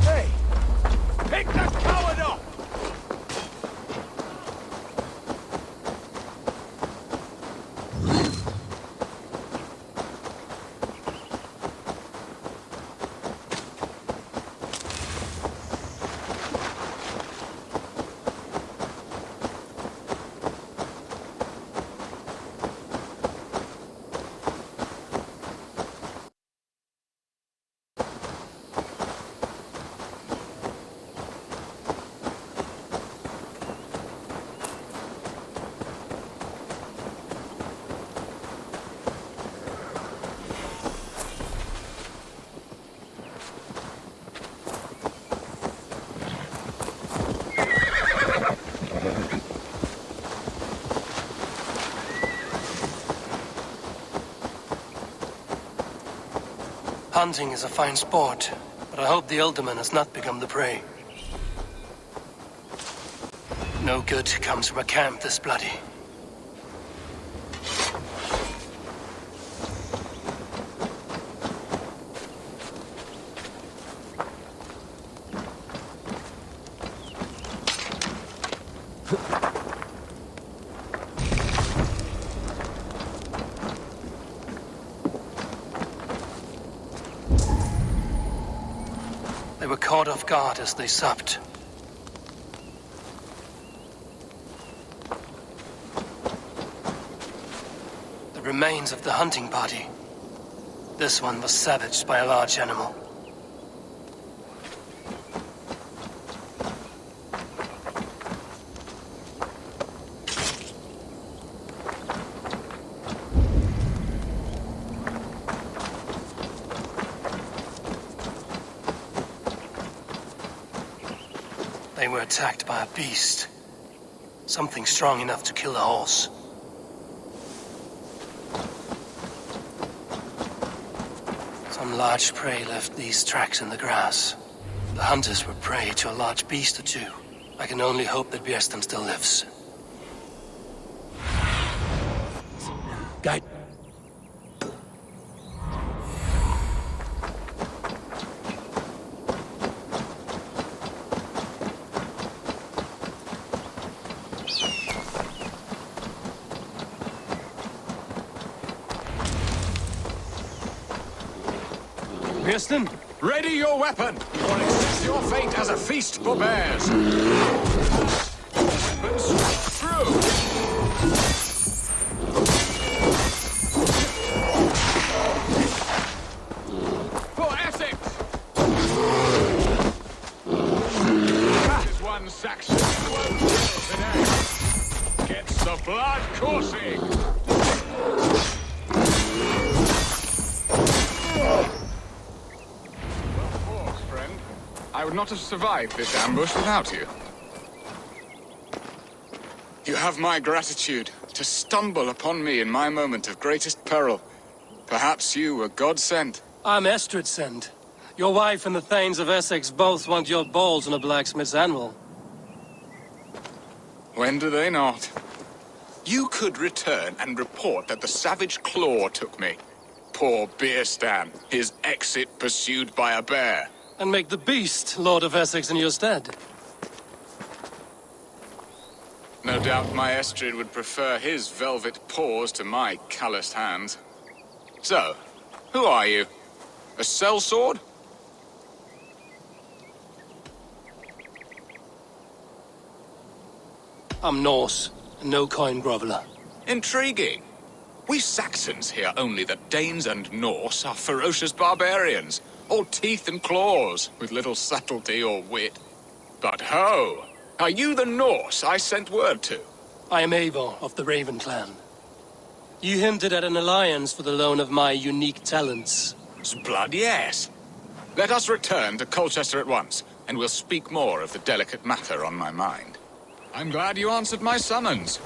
Hey! Pick that coward up! Hunting is a fine sport, but I hope the Elderman has not become the prey. No good comes from a camp this bloody. They were caught off guard as they supped. The remains of the hunting party. This one was savaged by a large animal. They were attacked by a beast. Something strong enough to kill a horse. Some large prey left these tracks in the grass. The hunters were prey to a large beast or two. I can only hope that Bjersten still lives. Guide. Bjersten? Ready your weapon, or accept your fate as a feast for bears. Weapons through. For Essex! That is one Saxon who won't kill today. Gets the blood coursing. I would not have survived this ambush without you. You have my gratitude to stumble upon me in my moment of greatest peril. Perhaps you were God-sent. I'm Estrid sent. Your wife and the Thanes of Essex both want your balls on a blacksmith's anvil. When do they not? You could return and report that the savage Claw took me. Poor Bierstan, his exit pursued by a bear. And make the beast Lord of Essex in your stead. No doubt my Estrid would prefer his velvet paws to my calloused hands. So, who are you? A sellsword? I'm Norse, and no coin groveler. Intriguing. We Saxons hear only that Danes and Norse are ferocious barbarians, all teeth and claws, with little subtlety or wit. But ho! Are you the Norse I sent word to? I am Eivor of the Raven clan. You hinted at an alliance for the loan of my unique talents. Blood, yes. Let us return to Colchester at once, and we'll speak more of the delicate matter on my mind. I'm glad you answered my summons.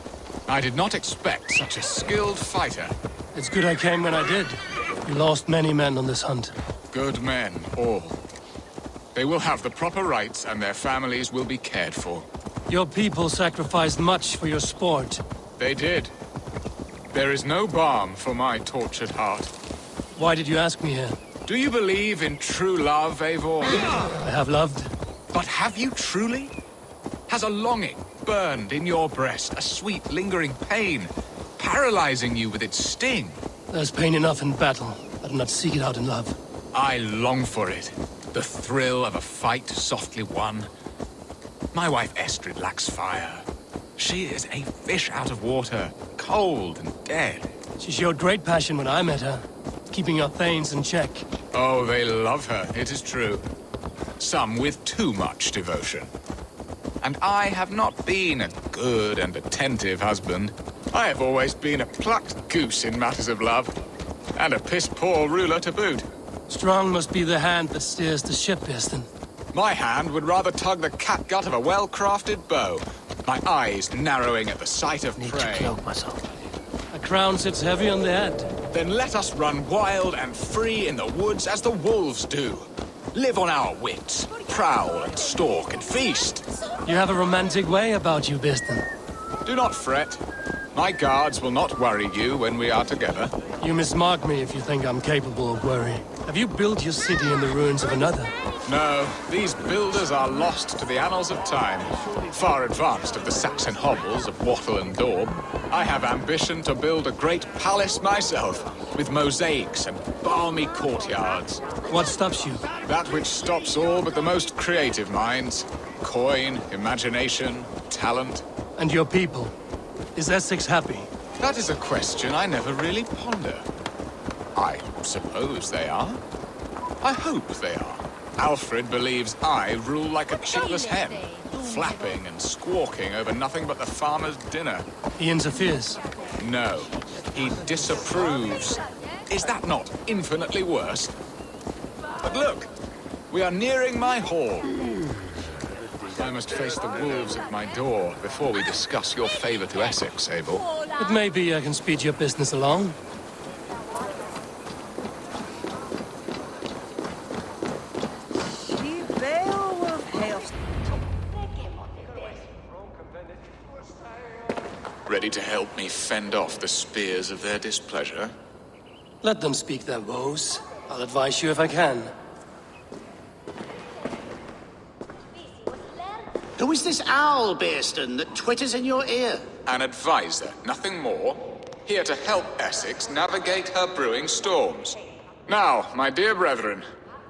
I did not expect such a skilled fighter. It's good I came when I did. We lost many men on this hunt. Good men, all. They will have the proper rights, and their families will be cared for. Your people sacrificed much for your sport. They did. There is no balm for my tortured heart. Why did you ask me here? Do you believe in true love, Eivor? I have loved. But have you truly? Has a longing burned in your breast, a sweet, lingering pain, paralyzing you with its sting? There's pain enough in battle. I do not seek it out in love. I long for it. The thrill of a fight softly won. My wife Estrid lacks fire. She is a fish out of water, cold and dead. She showed great passion when I met her, keeping our Thanes in check. Oh, they love her, it is true. Some with too much devotion. And I have not been a good and attentive husband. I have always been a plucked goose in matters of love. And a piss-poor ruler to boot. Strong must be the hand that steers the ship, Bjersten. My hand would rather tug the catgut of a well-crafted bow. My eyes narrowing at the sight of prey. Need to cloak myself. A crown sits heavy on the head. Then let us run wild and free in the woods as the wolves do. Live on our wits, prowl and stalk and feast. You have a romantic way about you, Bjersten. Do not fret. My guards will not worry you when we are together. You mismark me if you think I'm capable of worry. Have you built your city in the ruins of another? No, these builders are lost to the annals of time. Far advanced of the Saxon hovels of Wattle and Daub. I have ambition to build a great palace myself, with mosaics and balmy courtyards. What stops you? That which stops all but the most creative minds. Coin, imagination, talent. And your people? Is Essex happy? That is a question I never really ponder. I suppose they are. I hope they are. Alfred believes I rule like a chickless hen, flapping and squawking over nothing but the farmer's dinner. He interferes. No, he disapproves. Is that not infinitely worse? But look, we are nearing my hall. I must face the wolves at my door before we discuss your favor to Essex, Abel. But maybe I can speed your business along. Ready to help me fend off the spears of their displeasure? Let them speak their woes. I'll advise you if I can. Who is this owl, Bearston, that twitters in your ear? An advisor, nothing more. Here to help Essex navigate her brewing storms. Now, my dear brethren,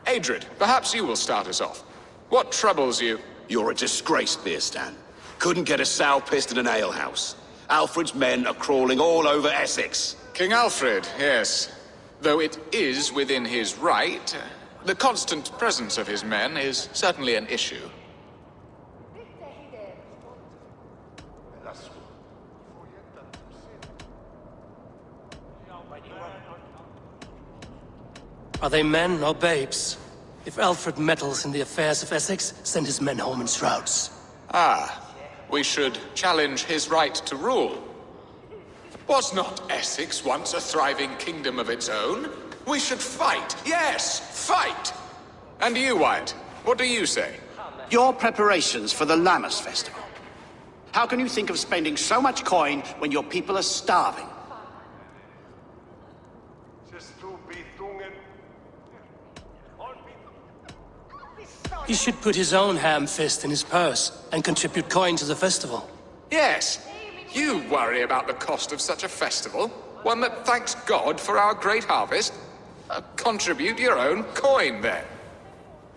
Adrid, perhaps you will start us off. What troubles you? You're a disgrace, Beerstan. Couldn't get a sow pissed in an alehouse. Alfred's men are crawling all over Essex. King Alfred, yes. Though it is within his right, the constant presence of his men is certainly an issue. Are they men or babes? If Alfred meddles in the affairs of Essex, send his men home in shrouds. Ah, we should challenge his right to rule. Was not Essex once a thriving kingdom of its own? We should fight, yes, fight! And you, Wyatt, what do you say? Your preparations for the Lammas Festival. How can you think of spending so much coin when your people are starving? He should put his own ham fist in his purse and contribute coin to the festival. Yes, you worry about the cost of such a festival, one that thanks God for our great harvest. Contribute your own coin, then.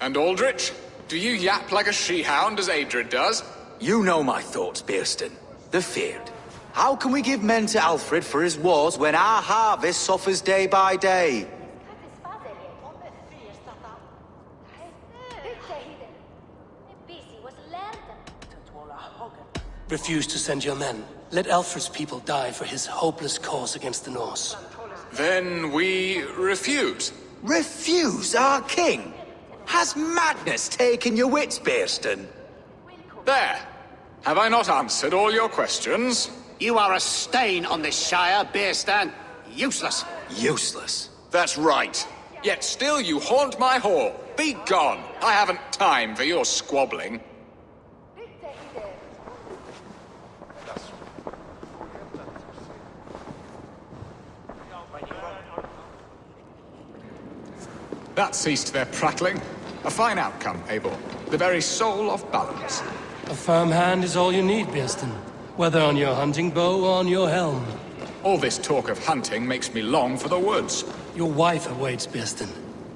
And Aldrich, do you yap like a she-hound as Adrid does? You know my thoughts, Bearston. The feared. How can we give men to Alfred for his wars when our harvest suffers day by day? Refuse to send your men. Let Alfred's people die for his hopeless cause against the Norse. Then we refuse. Refuse our king? Has madness taken your wits, Bearston? There. Have I not answered all your questions? You are a stain on this shire, Bearstan. Useless. Useless? That's right. Yet still you haunt my hall. Be gone. I haven't time for your squabbling. That ceased their prattling. A fine outcome, Abel. The very soul of balance. A firm hand is all you need, Bearston. Whether on your hunting bow or on your helm. All this talk of hunting makes me long for the woods. Your wife awaits, Bearston.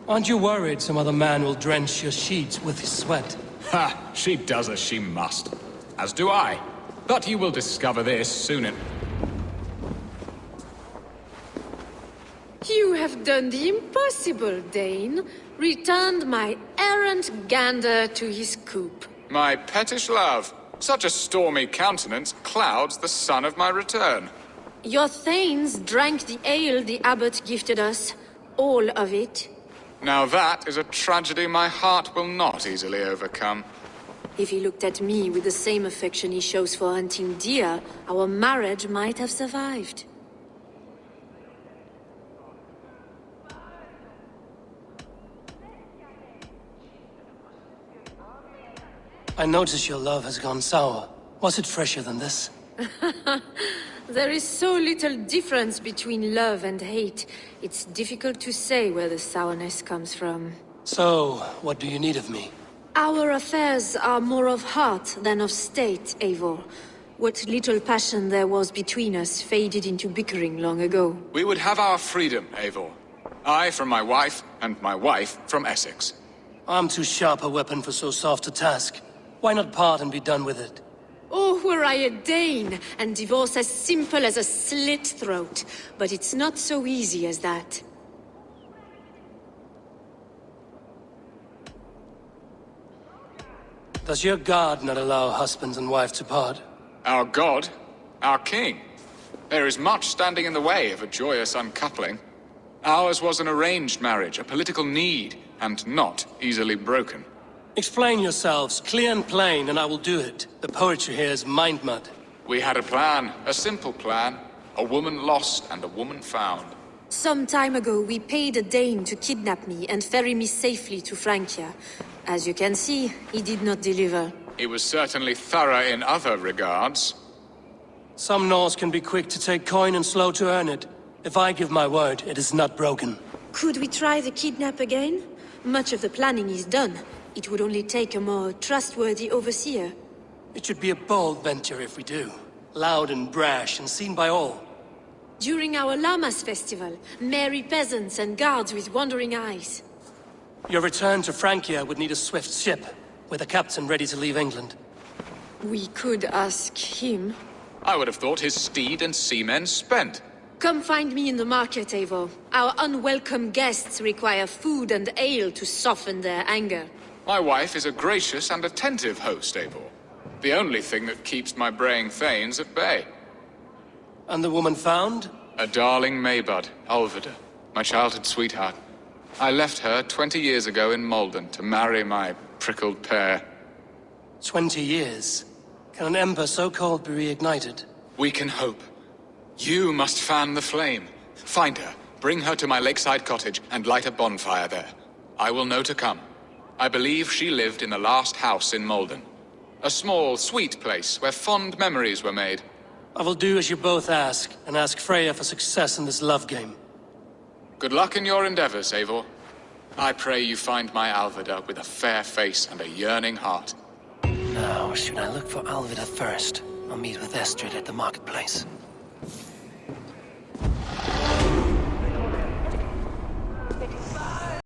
Aren't you worried some other man will drench your sheets with his sweat? Ha! She does as she must. As do I. But you will discover this soon enough. You have done the impossible, Dane. Returned my errant gander to his coop. My pettish love. Such a stormy countenance clouds the sun of my return. Your thanes drank the ale the abbot gifted us. All of it. Now that is a tragedy my heart will not easily overcome. If he looked at me with the same affection he shows for hunting deer, our marriage might have survived. I notice your love has gone sour. Was it fresher than this? There is so little difference between love and hate. It's difficult to say where the sourness comes from. So, what do you need of me? Our affairs are more of heart than of state, Eivor. What little passion there was between us faded into bickering long ago. We would have our freedom, Eivor. I from my wife, and my wife from Essex. I'm too sharp a weapon for so soft a task. Why not part and be done with it? Oh, were I a Dane, and divorce as simple as a slit throat. But it's not so easy as that. Does your god not allow husband and wife to part? Our god? Our king? There is much standing in the way of a joyous uncoupling. Ours was an arranged marriage, a political need, and not easily broken. Explain yourselves, clear and plain, and I will do it. The poetry here is mind mud. We had a plan, a simple plan. A woman lost and a woman found. Some time ago, we paid a Dane to kidnap me and ferry me safely to Francia. As you can see, he did not deliver. He was certainly thorough in other regards. Some Norse can be quick to take coin and slow to earn it. If I give my word, it is not broken. Could we try the kidnap again? Much of the planning is done. It would only take a more trustworthy overseer. It should be a bold venture if we do. Loud and brash and seen by all. During our Llamas festival, merry peasants and guards with wandering eyes. Your return to Francia would need a swift ship, with a captain ready to leave England. We could ask him. I would have thought his steed and seamen spent. Come find me in the market, Eivor. Our unwelcome guests require food and ale to soften their anger. My wife is a gracious and attentive host, Eivor. The only thing that keeps my braying thanes at bay. And the woman found? A darling Maybud, Alvida, my childhood sweetheart. I left her 20 years ago in Malden to marry my prickled pear. 20 years? Can an ember so cold be reignited? We can hope. You must fan the flame. Find her, bring her to my lakeside cottage, and light a bonfire there. I will know to come. I believe she lived in the last house in Malden. A small, sweet place where fond memories were made. I will do as you both ask, and ask Freya for success in this love game. Good luck in your endeavors, Eivor. I pray you find my Alvida with a fair face and a yearning heart. Now, should I look for Alvida first, or meet with Estrid at the marketplace?